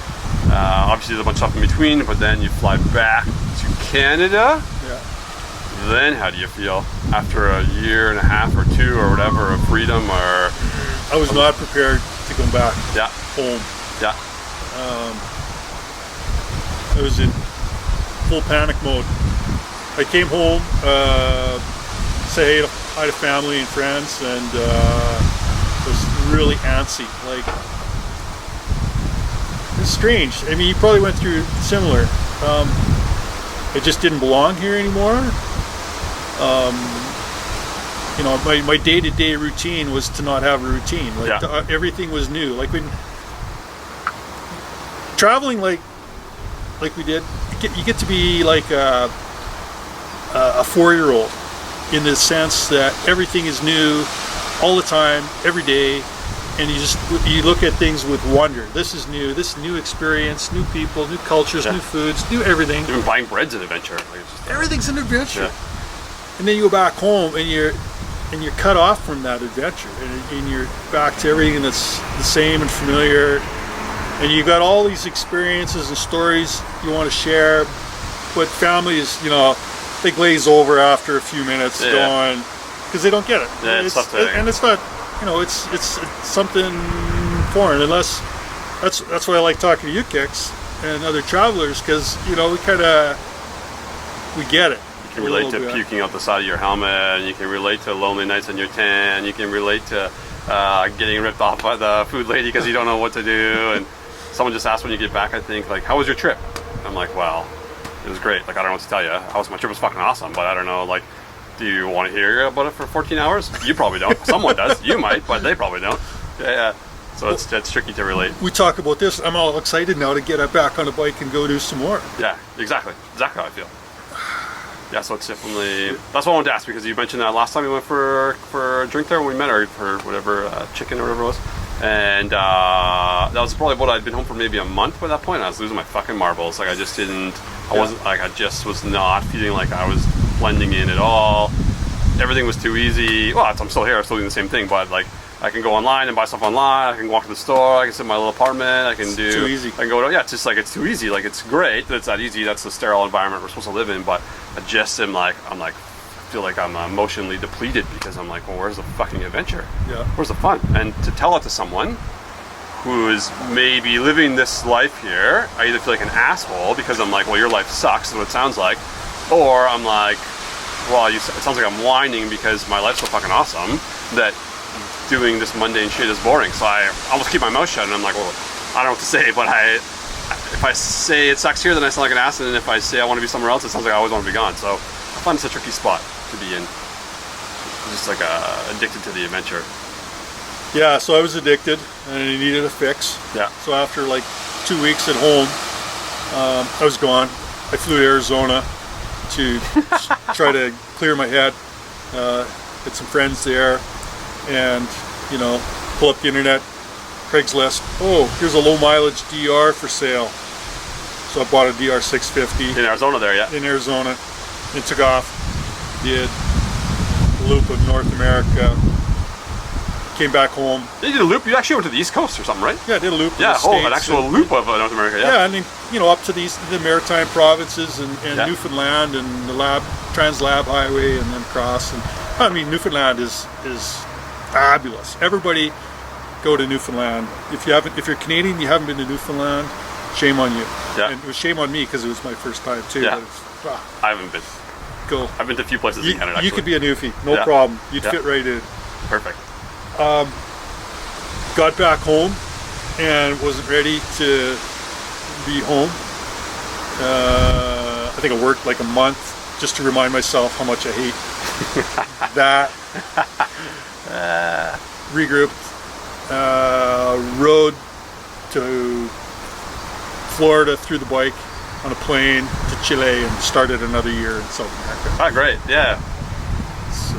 obviously there's a bunch of stuff in between, but then you fly back to Canada. Yeah. Then how do you feel after a year and a half or two or whatever of freedom? Or I was not prepared to come back. Yeah. Home. Yeah. I was in full panic mode. I came home, say hi to family and friends, and was really antsy. Like, it's strange. I mean, you probably went through similar. I just didn't belong here anymore. You know, my day-to-day routine was to not have a routine. Like everything was new. Like when traveling, like we did, you get to be like a 4-year-old in the sense that everything is new all the time, every day, and you look at things with wonder. This is new. This new experience, new people, new cultures, new foods, new everything. Even buying bread's an adventure. Like, everything's an adventure. Yeah. And then you go back home and you're cut off from that adventure, and you're back to everything that's the same and familiar, and you got all these experiences and stories you want to share, but family is, you know, they glaze over after a few minutes going, because they don't get it. Yeah, and it's not, you know, it's something foreign, unless that's why I like talking to you, Kix, and other travelers, because, you know, we get it. You can relate to puking out the side of your helmet, and you can relate to lonely nights in your tent, you can relate to getting ripped off by the food lady because you don't know what to do. And someone just asked when you get back, I think, like, how was your trip? I'm like, well, it was great. Like, I don't know what to tell you. My trip was fucking awesome, but I don't know, like, do you want to hear about it for 14 hours? You probably don't. Someone does. You might, but they probably don't. Yeah. So it's tricky to relate. We talk about this. I'm all excited now to get back on a bike and go do some more. Yeah, exactly. Exactly how I feel. Yeah, so it's definitely, that's what I wanted to ask, because you mentioned that last time we went for a drink there when we met, or for whatever, chicken or whatever it was. And that was probably what I'd been home for maybe a month by that point. I was losing my fucking marbles. Like, I just was not feeling like I was blending in at all. Everything was too easy. Well, I'm still here, I'm still doing the same thing, but like, I can go online and buy stuff online. I can walk to the store. I can sit in my little apartment. I can do. It's too easy. I can go to. Yeah, it's just like, it's too easy. Like, it's great that it's that easy. That's the sterile environment we're supposed to live in. But I just am like, I feel like I'm emotionally depleted, because I'm like, well, where's the fucking adventure? Yeah. Where's the fun? And to tell it to someone who is maybe living this life here, I either feel like an asshole because I'm like, well, your life sucks, is what it sounds like, or I'm like, well, it sounds like I'm whining because my life's so fucking awesome that doing this mundane shit is boring. So I almost keep my mouth shut, and I'm like, well, I don't know what to say, but if I say it sucks here, then I sound like an ass, and if I say I want to be somewhere else, it sounds like I always want to be gone. So I find it's a tricky spot to be in. Just like addicted to the adventure. Yeah, so I was addicted and I needed a fix. Yeah. So after like 2 weeks at home, I was gone. I flew to Arizona to try to clear my head. Had some friends there, and pull up the internet, Craigslist. Oh, here's a low mileage DR for sale. So I bought a DR 650 in Arizona. There, yeah. In Arizona, and took off. Did a loop of North America. Came back home. You did a loop? You actually went to the East Coast or something, right? Yeah, I did a loop. Yeah, an actual loop of North America. Yeah. Yeah, and then up to the maritime provinces and Newfoundland and the Trans-Lab Highway, and then across. And I mean, Newfoundland is fabulous. Everybody go to Newfoundland. If you're Canadian, you haven't been to Newfoundland, shame on you. Yeah. And it was shame on me because it was my first time too. Yeah. But I haven't been. Go. I've been to a few places in Canada. Actually. You could be a newfie, no problem. You'd fit right in. Perfect. Got back home and wasn't ready to be home. I think I worked like a month just to remind myself how much I hate that. Regrouped. Rode to Florida, threw the bike on a plane to Chile, and started another year in South America. Ah, great. Yeah. So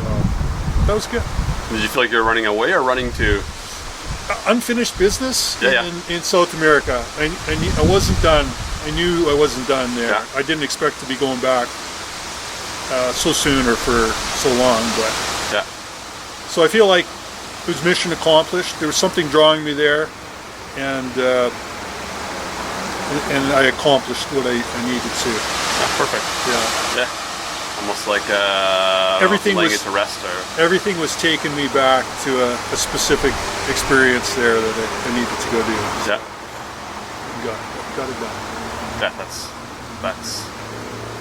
that was good. Did you feel like you were running away or running to? Unfinished business in South America. I wasn't done. I knew I wasn't done there. Yeah. I didn't expect to be going back so soon or for so long, but yeah. So I feel like it was mission accomplished. There was something drawing me there, and I accomplished what I needed to. Yeah, perfect. Yeah. Yeah. Almost like everything laying was it to rest, or everything was taking me back to a specific experience there that I needed to go do. Yeah. Got it done. Yeah,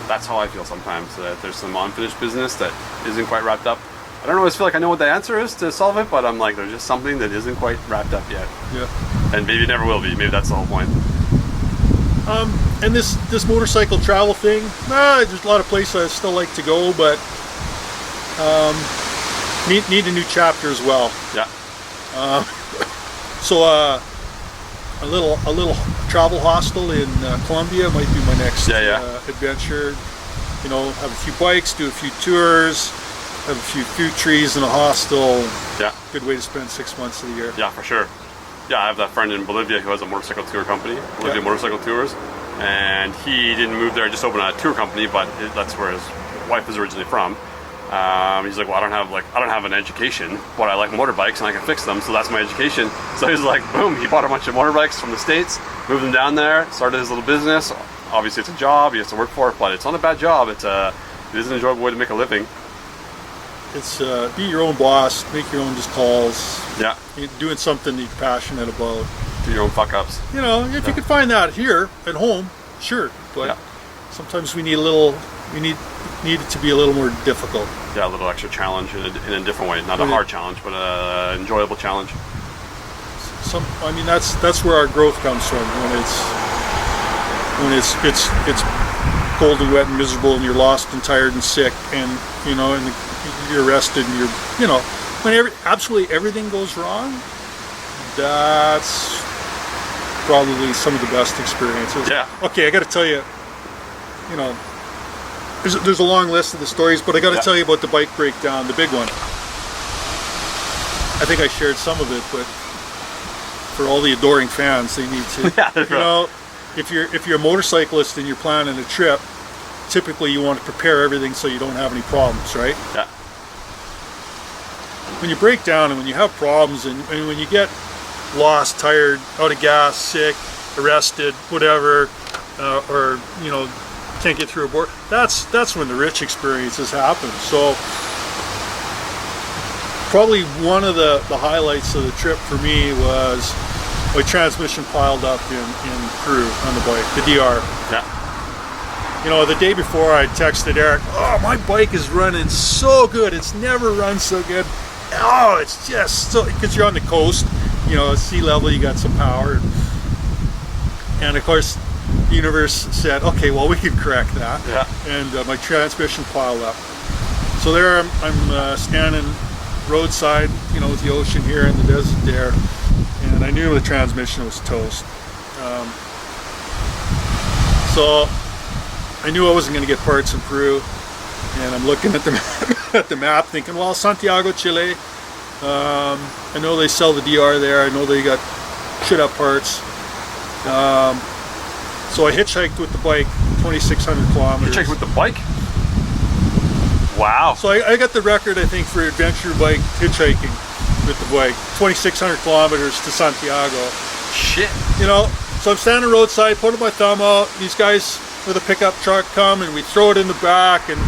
that's how I feel sometimes. That there's some unfinished business that isn't quite wrapped up. I don't always feel like I know what the answer is to solve it, but I'm like, there's just something that isn't quite wrapped up yet. Yeah. And maybe it never will be. Maybe that's the whole point. And this motorcycle travel thing, there's a lot of places I still like to go, but need a new chapter as well. Yeah. So a little travel hostel in Colombia might be my next adventure. Have a few bikes, do a few tours, have a few fruit trees in a hostel. Yeah. Good way to spend 6 months of the year. Yeah, for sure. Yeah, I have that friend in Bolivia who has a motorcycle tour company, Bolivia Motorcycle Tours, and he didn't move there, just open a tour company, but that's where his wife is originally from. He's like, well, I don't have an education, but I like motorbikes and I can fix them, so that's my education. So he's like, boom, he bought a bunch of motorbikes from the States, moved them down there, started his little business. Obviously it's a job, he has to work for it, but it's not a bad job. It is an enjoyable way to make a living. It's be your own boss, make your own just calls. Yeah. Doing something that you're passionate about. Do your own fuck ups. If you could find that here at home, sure. But sometimes we need it to be a little more difficult. Yeah, a little extra challenge in a different way. Not a hard challenge, but an enjoyable challenge. That's where our growth comes from. When it's cold and wet and miserable, and you're lost and tired and sick, and and you're arrested, and when absolutely everything goes wrong, that's probably some of the best experiences. Yeah. Okay, I got to tell you, there's a long list of the stories, but I got to tell you about the bike breakdown, the big one. I think I shared some of it, but for all the adoring fans, they need to. If you're a motorcyclist and you're planning a trip, typically you want to prepare everything so you don't have any problems, right? Yeah. When you break down and when you have problems and when you get lost, tired, out of gas, sick, arrested, whatever, or can't get through a board, that's when the rich experiences happen. So probably one of the highlights of the trip for me was my transmission piled up in Peru on the bike, the DR. Yeah. You know, the day before I texted Eric, oh, my bike is running so good. It's never run so good. Oh, it's just so, because you're on the coast, you know, sea level, you got some power. And of course, the universe said, okay, well, we can correct that. Yeah. And my transmission piled up. So there I'm standing roadside, you know, with the ocean here and the desert there. And I knew the transmission was toast. So I knew I wasn't going to get parts in Peru. And I'm looking at the map, thinking, well, Santiago, Chile. I know they sell the DR there. I know they got shit up parts. So I hitchhiked with the bike 2,600 kilometers. Hitchhiked with the bike? Wow. So I got the record, I think, for adventure bike hitchhiking with the bike. 2,600 kilometers to Santiago. Shit. You know, so I'm standing roadside, putting my thumb out. These guys with a pickup truck come and we throw it in the back and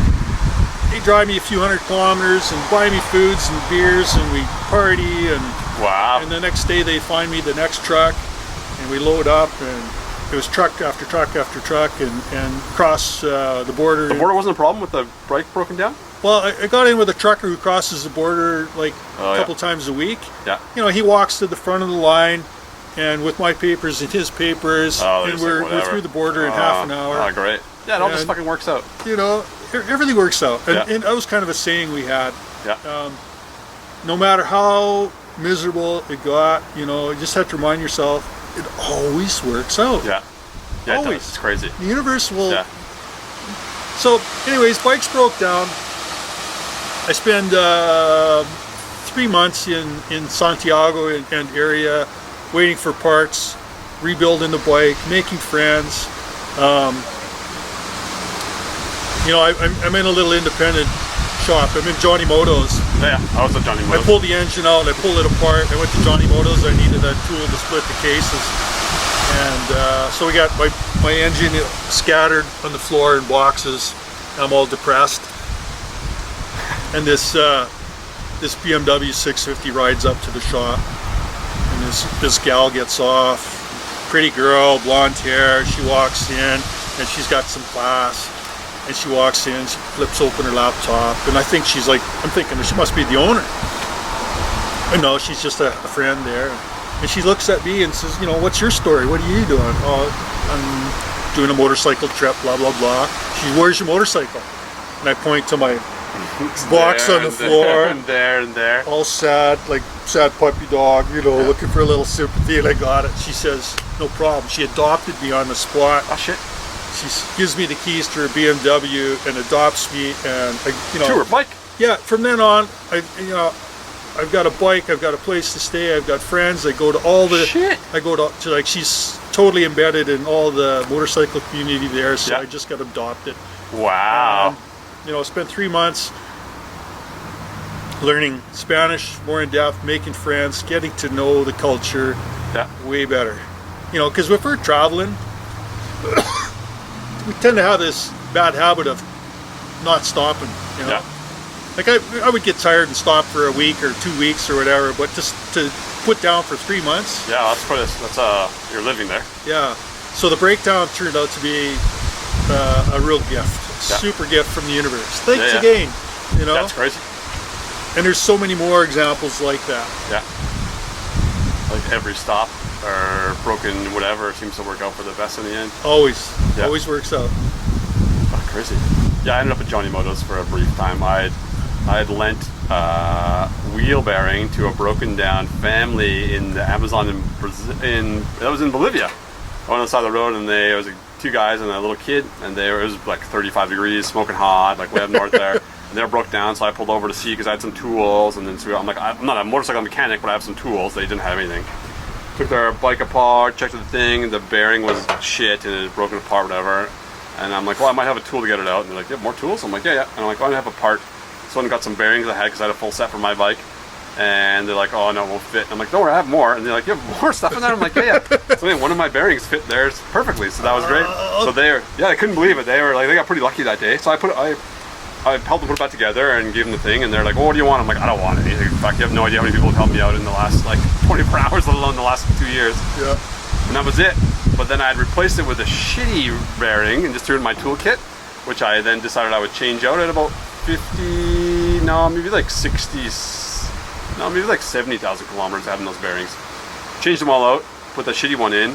they drive me a few hundred kilometers and buy me foods and beers and we party and wow. And the next day they find me the next truck and we load up and it was truck after truck after truck and cross the border. The border wasn't a problem with the bike broken down? Well, I got in with a trucker who crosses the border like a couple times a week. Yeah. You know, he walks to the front of the line and with my papers and his papers and we're through the border in half an hour. Oh, great. Yeah, it all just fucking works out. You know, everything works out. And that was kind of a saying we had. Yeah. No matter how miserable it got, you know, you just have to remind yourself, it always works out. Yeah. Yeah, always. It does. It's crazy. The universe will... Yeah. So, anyways, bikes broke down. I spend 3 months in Santiago and area waiting for parts, rebuilding the bike, making friends. You know, I'm in a little independent shop. I'm in Johnny Moto's. Yeah, I was at Johnny Moto's. I pulled the engine out, I pulled it apart. I went to Johnny Moto's. I needed a tool to split the cases. And so we got my engine scattered on the floor in boxes. I'm all depressed. And this BMW 650 rides up to the shop. And this gal gets off. Pretty girl, blonde hair. She walks in and she's got some class. And she walks in, she flips open her laptop, and I think she's like, I'm thinking she must be the owner. And no, she's just a friend there. And she looks at me and says, you know, what's your story? What are you doing? Oh, I'm doing a motorcycle trip, blah, blah, blah. She, where's your motorcycle? And I point to my box on the floor. And there. All sad, like sad puppy dog, you know, looking for a little sympathy, and I got it. She says, no problem. She adopted me on the spot. Oh, shit. She gives me the keys to her BMW and adopts me, and you know. To her bike. Yeah. From then on, I've got a bike. I've got a place to stay. I've got friends. I go to all the. Shit. I go to like she's totally embedded in all the motorcycle community there. So I just got adopted. Wow. You know, spent 3 months learning Spanish more in depth, making friends, getting to know the culture way better. You know, because if we're traveling. We tend to have this bad habit of not stopping, you know. Like I would get tired and stop for a week or 2 weeks or whatever, but just to put down for 3 months. Yeah, that's you're living there. Yeah. So the breakdown turned out to be a real gift, super gift from the universe. Thanks again, you know. That's crazy. And there's so many more examples like that. Yeah. Like every stop or broken whatever seems to work out for the best in the end. Always works out. Oh, crazy. Yeah, I ended up at Johnny Moto's for a brief time. I had lent wheel bearing to a broken down family in the Amazon in Brazil. That was in Bolivia. I went on the side of the road and it was like 2 guys and a little kid, and it was like 35 degrees, smoking hot, like way up north there. And they were broke down, so I pulled over to see because I had some tools, and then so I'm like, I'm not a motorcycle mechanic, but I have some tools. They didn't have anything. Took their bike apart, checked the thing, the bearing was shit and it was broken apart, whatever. And I'm like, well, I might have a tool to get it out. And they're like, you have more tools? I'm like, yeah. And I'm like, well, I have a part. So I got some bearings I had because I had a full set for my bike. And they're like, oh, no, it won't fit. And I'm like, don't worry, I have more. And they're like, you have more stuff in there? I'm like, yeah. So anyway, one of my bearings fit theirs perfectly, so that was great. So they couldn't believe it. They got pretty lucky that day. So I helped them put it back together and gave them the thing, and they're like, well, what do you want? I'm like, I don't want anything. In fact, you have no idea how many people have helped me out in the last, like, 24 hours, let alone the last 2 years. Yeah. and that was it. But then I had replaced it with a shitty bearing and just threw it in my toolkit, which I then decided I would change out at about 50, no, maybe like 60, no, maybe like 70,000 kilometers having those bearings. Changed them all out, put the shitty one in,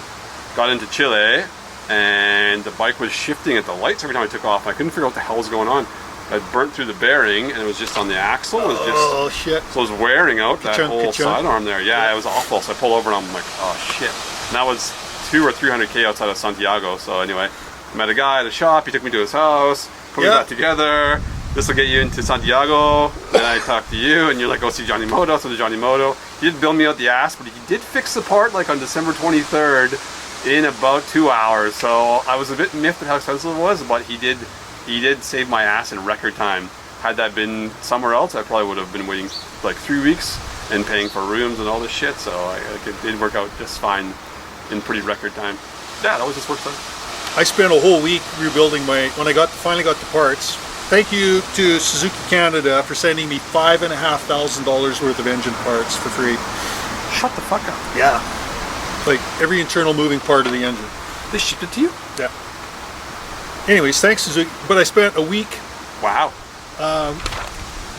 got into Chile, and the bike was shifting at the lights every time I took off. I couldn't figure out what the hell was going on. I burnt through the bearing, and it was just on the axle. It was oh, shit. So it was wearing out that whole sidearm there. Yeah, it was awful. So I pulled over, and I'm like, oh, shit. And that was 200 or 300K outside of Santiago. So anyway, I met a guy at a shop. He took me to his house, put me back together. This will get you into Santiago. Then I talked to you, and you're like, go see Johnny Moto. So the Johnny Moto. He didn't bill me out the ass, but he did fix the part like on December 23rd in about 2 hours. So I was a bit miffed at how expensive it was, but he did save my ass in record time. Had that been somewhere else, I probably would have been waiting like 3 weeks and paying for rooms and all this shit. So it did work out just fine in pretty record time. Yeah, it always just works out. I spent a whole week rebuilding when I finally got the parts. Thank you to Suzuki Canada for sending me $5,500 worth of engine parts for free. Shut the fuck up. Yeah. Like every internal moving part of the engine. They shipped it to you? Yeah. Anyways, thanks Suzuki. But I spent a week. Wow.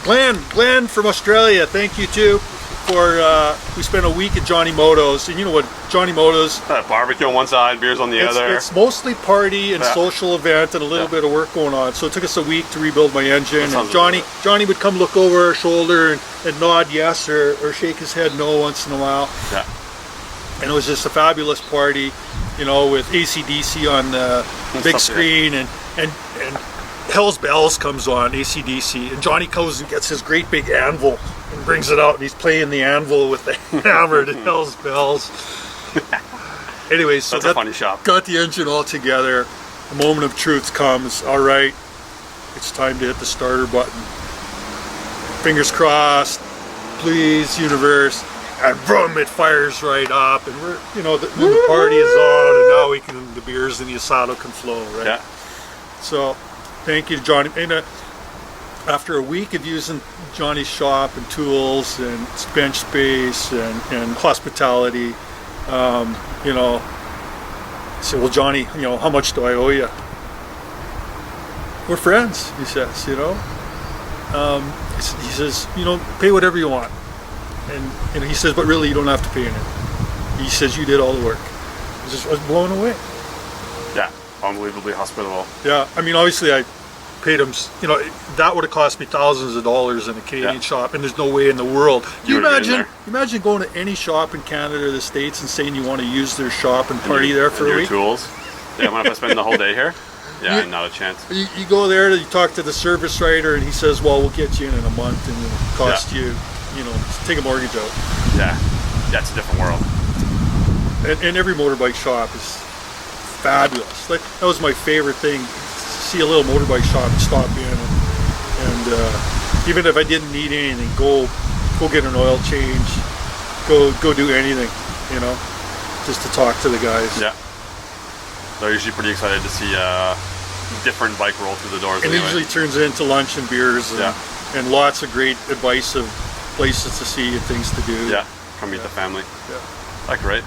Glenn from Australia, thank you too. We spent a week at Johnny Moto's, and you know what Johnny Moto's, barbecue on one side, beers on the other. It's mostly party and social event and a little bit of work going on. So it took us a week to rebuild my engine. And Johnny would come look over our shoulder and nod yes or shake his head no once in a while. Yeah. And it was just a fabulous party, you know, with AC/DC on the big screen and Hell's Bells comes on, AC/DC, and Johnny goes and gets his great big anvil and brings it out, and he's playing the anvil with the hammer to Hell's Bells. Anyways, so that's a funny shop. Got the engine all together. The moment of truth comes. All right, it's time to hit the starter button. Fingers crossed, please, universe. And boom, it fires right up, and we're, you know, the party is on, and now the beers and the asado can flow, right? Yeah. So, thank you to Johnny. And after a week of using Johnny's shop and tools and bench space and hospitality, you know, I said, well, Johnny, you know, how much do I owe you? We're friends, he says, you know. He says, you know, pay whatever you want. And he says, but really, you don't have to pay anything. He says, you did all the work. I was blown away. Yeah, unbelievably hospitable. Yeah, I mean, obviously, I paid him, you know, that would have cost me thousands of dollars in a Canadian shop, and there's no way in the world. Can you imagine going to any shop in Canada or the States and saying you want to use their shop and party there for a week? Tools. Yeah, what if I spend the whole day here? Yeah, not a chance. You go there, you talk to the service writer, and he says, well, we'll get you in a month, and it'll cost you, you know, take a mortgage out. Yeah, it's a different world. And every motorbike shop is fabulous. Like, that was my favorite thing, see a little motorbike shop and stop in, and even if I didn't need anything, go get an oil change, go do anything, you know, just to talk to the guys. Yeah. They're usually pretty excited to see a different bike roll through the doors. And it usually turns into lunch and beers and lots of great advice of places to see and things to do. Yeah, come meet the family. Yeah. Like, great.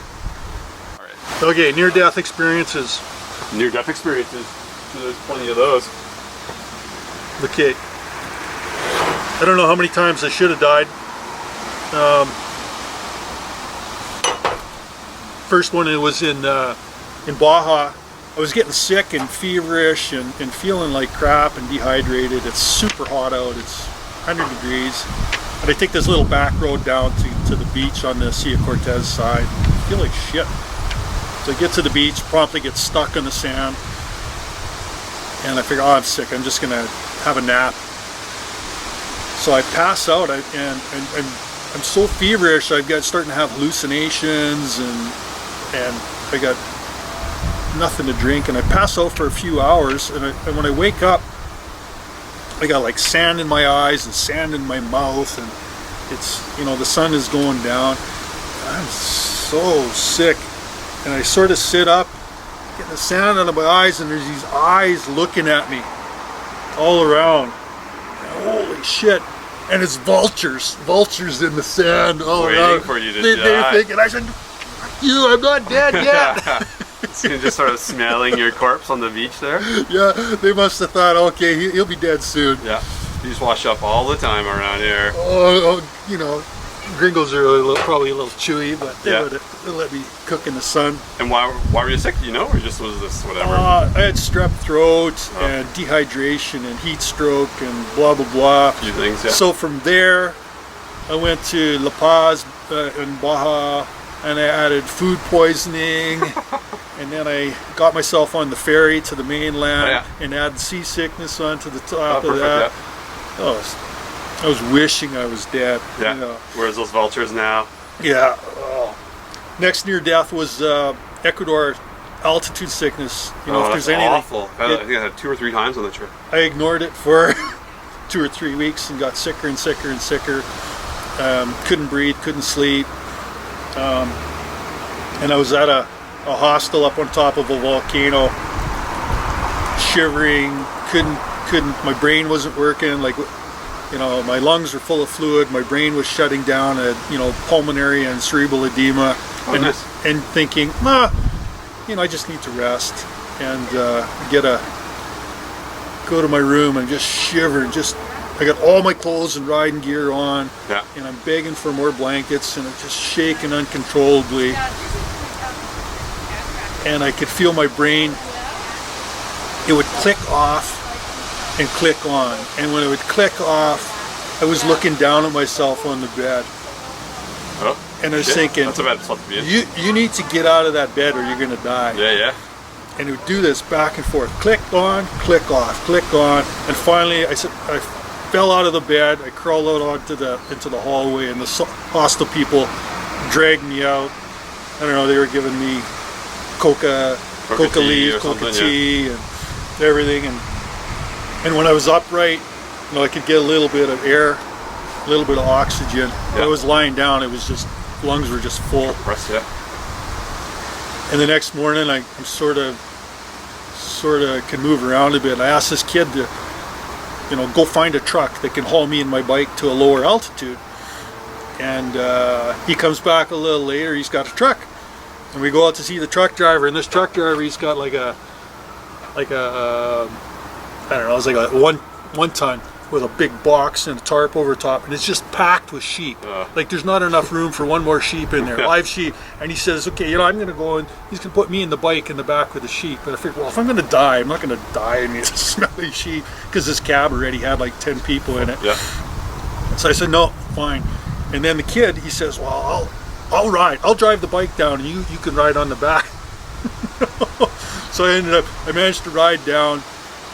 All right. Okay, near-death experiences. Near-death experiences. So there's plenty of those. Okay. I don't know how many times I should have died. First one, it was in Baja. I was getting sick and feverish and feeling like crap and dehydrated. It's super hot out. It's 100 degrees. And I take this little back road down to the beach on the 𝒂𝐁 side. I feel like shit. So I get to the beach, promptly get stuck in the sand. And I figure, oh, I'm sick. I'm just going to have a nap. So I pass out, and I'm so feverish. I've got starting to have hallucinations, and I got nothing to drink, and I pass out for a few hours, and when I wake up, I got like sand in my eyes and sand in my mouth, and it's, you know, the sun is going down. I'm so sick, and I sort of sit up, getting the sand out of my eyes, and there's these eyes looking at me all around. Holy shit. And it's vultures in the sand all around. Waiting for you to die. They're thinking, I said, you, I'm not dead yet. So you're just sort of smelling your corpse on the beach there? Yeah, they must have thought, okay, he'll be dead soon. Yeah, you just wash up all the time around here. Oh, you know, gringos are probably a little chewy, but they let me cook in the sun. And why were you sick, you know, or just was this whatever? I had strep throat and dehydration and heat stroke and blah, blah, blah. A few things, yeah. So from there, I went to La Paz in Baja, and I added food poisoning. And then I got myself on the ferry to the mainland and added seasickness onto the top of that. I was wishing I was dead. Yeah. You know. Where's those vultures now? Yeah. Oh. Next near death was Ecuador altitude sickness. You know, if there's anything. Awful. I think I had 2 or 3 times on the trip. I ignored it for 2 or 3 weeks and got sicker and sicker and sicker. Couldn't breathe, couldn't sleep. And I was at a hostel up on top of a volcano, shivering, couldn't, my brain wasn't working, like, you know, my lungs were full of fluid, my brain was shutting down, you know, pulmonary and cerebral edema, and thinking, you know, I just need to rest, and go to my room and just shiver, and I got all my clothes and riding gear on, and I'm begging for more blankets, and I'm just shaking uncontrollably. And I could feel my brain, it would click off and click on. And when it would click off, I was looking down at myself on the bed. Oh, and I was thinking, that's a bad spot to be in. You need to get out of that bed or you're going to die. Yeah. And it would do this back and forth. Click on, click off, click on. And finally, I fell out of the bed. I crawled out into the hallway, and the hostel people dragged me out. I don't know, they were giving me coca leaves, coca tea, and everything, and when I was upright, you know, I could get a little bit of air, a little bit of oxygen. When I was lying down, it was just, lungs were just full. And the next morning, I'm sort of can move around a bit. And I asked this kid to, you know, go find a truck that can haul me and my bike to a lower altitude. And he comes back a little later. He's got a truck. And we go out to see the truck driver, and this truck driver, he's got like a I don't know, it's like a one ton with a big box and a tarp over top, and it's just packed with sheep. Like there's not enough room for one more sheep in there, live sheep. And he says, okay, you know, I'm gonna go and he's gonna put me in the bike in the back with the sheep. And I figured, well, if I'm gonna die, I'm not gonna die in these smelly sheep, because this cab already had like 10 people in it. So I said, no, fine. And then the kid, he says, well, I'll drive the bike down, and you can ride on the back. So I managed to ride down,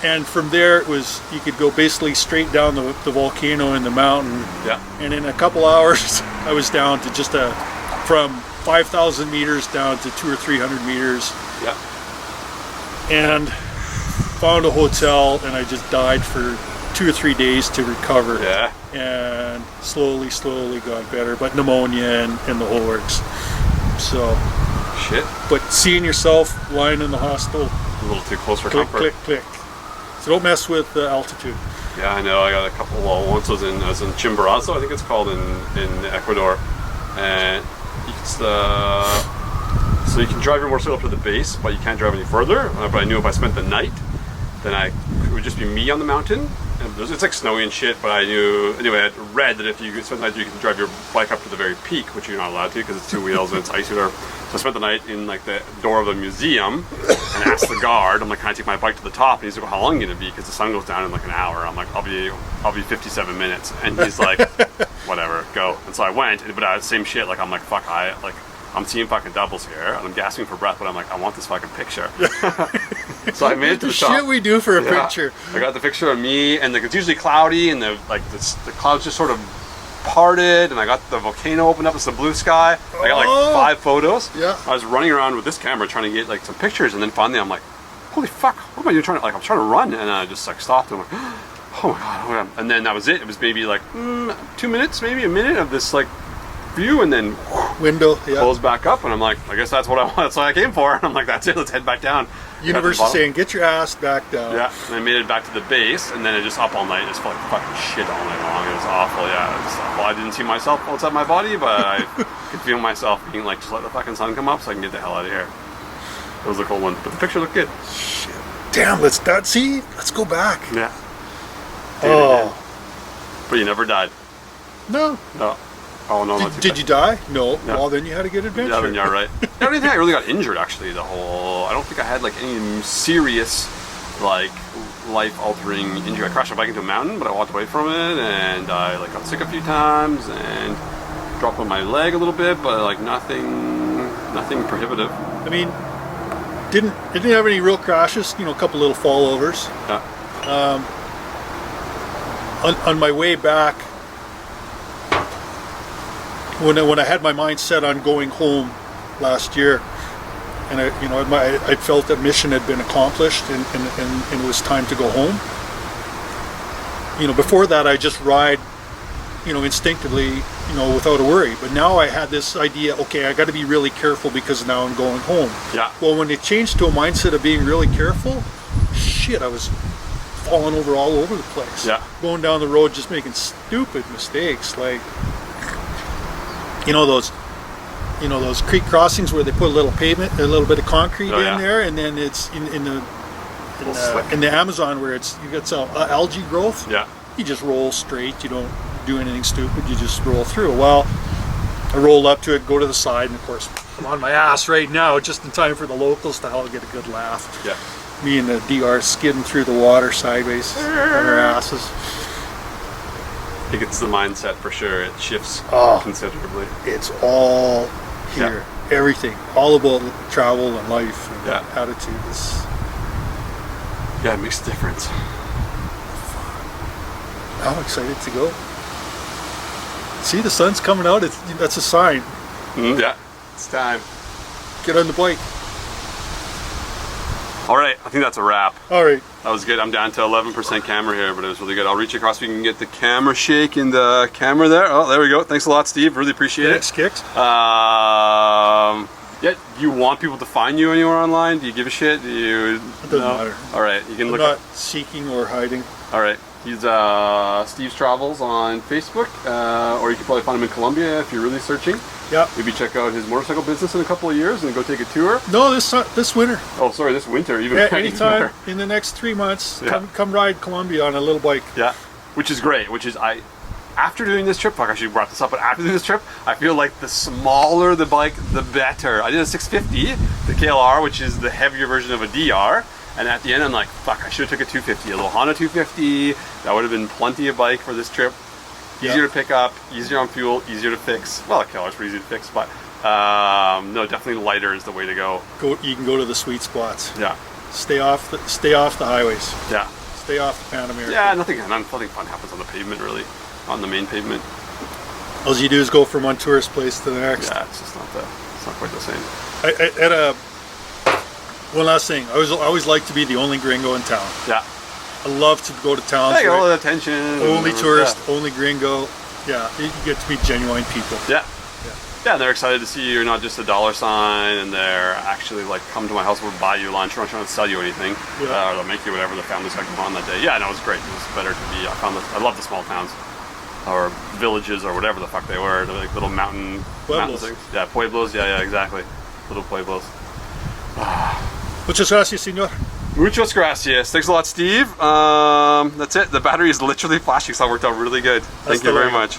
and from there it was, you could go basically straight down the volcano in the mountain. And in a couple hours, I was down to just from 5,000 meters down to 200 or 300 meters. And found a hotel, and I just died for 2 or 3 days to recover. And slowly got better, but pneumonia and the whole works. So, but seeing yourself lying in the hostel, a little too close for comfort. Click. So don't mess with the altitude. Yeah, I know. I got a couple. Well, once I was in 𝗔𝗶𝘅, I think it's called in Ecuador, and so you can drive your motorcycle up to the base, but you can't drive any further. But I knew if I spent the night, then it would just be me on the mountain. And it's like snowy and shit, but I knew, anyway, I read that if you spend the night, you can drive your bike up to the very peak, which you're not allowed to because it's 2 wheels and it's icy or. So I spent the night in like the door of the museum and asked the guard, I'm like, can I take my bike to the top? And he's like, well, how long are you gonna be? Because the sun goes down in like an hour. I'm like, I'll be 57 minutes. And he's like, whatever, go. And so I went, but same shit, like I'm like, fuck, I'm seeing fucking doubles here, and I'm gasping for breath, but I'm like, I want this fucking picture. So I made it to the top. Shit we do for a picture. I got the picture of me, and it's usually cloudy, and the clouds just sort of parted, and I got the volcano opened up, it's the blue sky. I got like 5 photos. I was running around with this camera trying to get like some pictures, and then finally I'm like, holy fuck, what am I doing? I'm trying to run, and I just like stopped, and I'm like, oh my god, and then that was it. It was maybe like 2 minutes, maybe a minute of this like view, and then window close back up, and I'm like, I guess that's what I want. That's what I came for. And I'm like, that's it. Let's head back down. Universe is saying, get your ass back down. Yeah, and I made it back to the base, and then it just up all night. It just felt like fucking shit all night long. It was awful, yeah. It was awful. I didn't see myself outside my body, but I could feel myself being like, just let the fucking sun come up so I can get the hell out of here. It was a cold one, but the picture looked good. Shit. Damn, let's go back. Yeah. Oh. But you never died. No. No. Oh no, did you die? No. Well, then you had a good adventure. Yeah, then you're right. I don't even think I really got injured actually. I don't think I had like any serious, like, life-altering injury. I crashed my bike into a mountain, but I walked away from it, and I like got sick a few times and dropped on my leg a little bit, but like nothing prohibitive. I mean, didn't have any real crashes. You know, a couple little fallovers. Yeah. On my way back, when I had my mind set on going home last year, and I felt that mission had been accomplished, and it was time to go home. You know, before that I just ride, you know, instinctively, you know, without a worry. But now I had this idea, okay, I got to be really careful because now I'm going home. Yeah. Well, when it changed to a mindset of being really careful, shit, I was falling over all over the place. Yeah. Going down the road, just making stupid mistakes, like, you know those creek crossings where they put a little pavement, a little bit of concrete in there, and then it's in the Amazon where you got some algae growth. Yeah. You just roll straight. You don't do anything stupid. You just roll through. Well, I rolled up to it, go to the side, and of course I'm on my ass right now, just in time for the locals to all get a good laugh. Yeah. Me and the DR skidding through the water sideways on our asses. I think it's the mindset for sure. It shifts considerably. It's all here. Yeah. Everything. All about travel and life and attitude. Yeah, it makes a difference. I'm excited to go. See, the sun's coming out. That's a sign. Yeah, it's time. Get on the bike. All right, I think that's a wrap. All right. That was good. I'm down to 11% camera here, but it was really good. I'll reach across so we can get the camera shake in the camera there. Oh, there we go. Thanks a lot, Steve. Really appreciate it. Thanks, Kix. Yeah, do you want people to find you anywhere online? Do you give a shit? It doesn't matter. All right, you can look. I'm not seeking or hiding. All right. He's Steve's Travels on Facebook, or you can probably find him in Colombia if you're really searching. Yeah. Maybe check out his motorcycle business in a couple of years and go take a tour. No, this winter. Oh, sorry, this winter. Even anytime in the next 3 months, come ride Colombia on a little bike. Yeah, which is great. After doing this trip, fuck, I should have brought this up, but after doing this trip, I feel like the smaller the bike, the better. I did a 650, the KLaiR, which is the heavier version of a DR. And at the end, I'm like, fuck, I should have took a 250, a little Honda 250. That would have been plenty of bike for this trip. Easier to pick up, easier on fuel, easier to fix. Well, a KLaiR's pretty easy to fix, but no, definitely lighter is the way to go. You can go to the sweet spots. Yeah. Stay off the highways. Yeah. Stay off the Pan American. Yeah, nothing fun happens on the pavement really, on the main pavement. All you do is go from one tourist place to the next. Yeah, it's just not quite the same. One last thing, I always like to be the only gringo in town. Yeah. I love to go to towns. Get all the attention. Only tourist, only gringo. Yeah, you get to meet genuine people. Yeah. Yeah, and they're excited to see you're not just a dollar sign, and they're actually like come to my house, we'll buy you lunch, we're not trying to sell you anything, or they'll make you whatever the family's like on that day. Yeah, no, it was great. It was better to be. I love the small towns, or villages, or whatever the fuck they were. They're like little mountain things. Yeah, pueblos. Yeah, exactly. Little pueblos. Muchas gracias, señor. Muchas gracias. Thanks a lot, Steve. That's it. The battery is literally flashing, so that worked out really good. Thank you very much.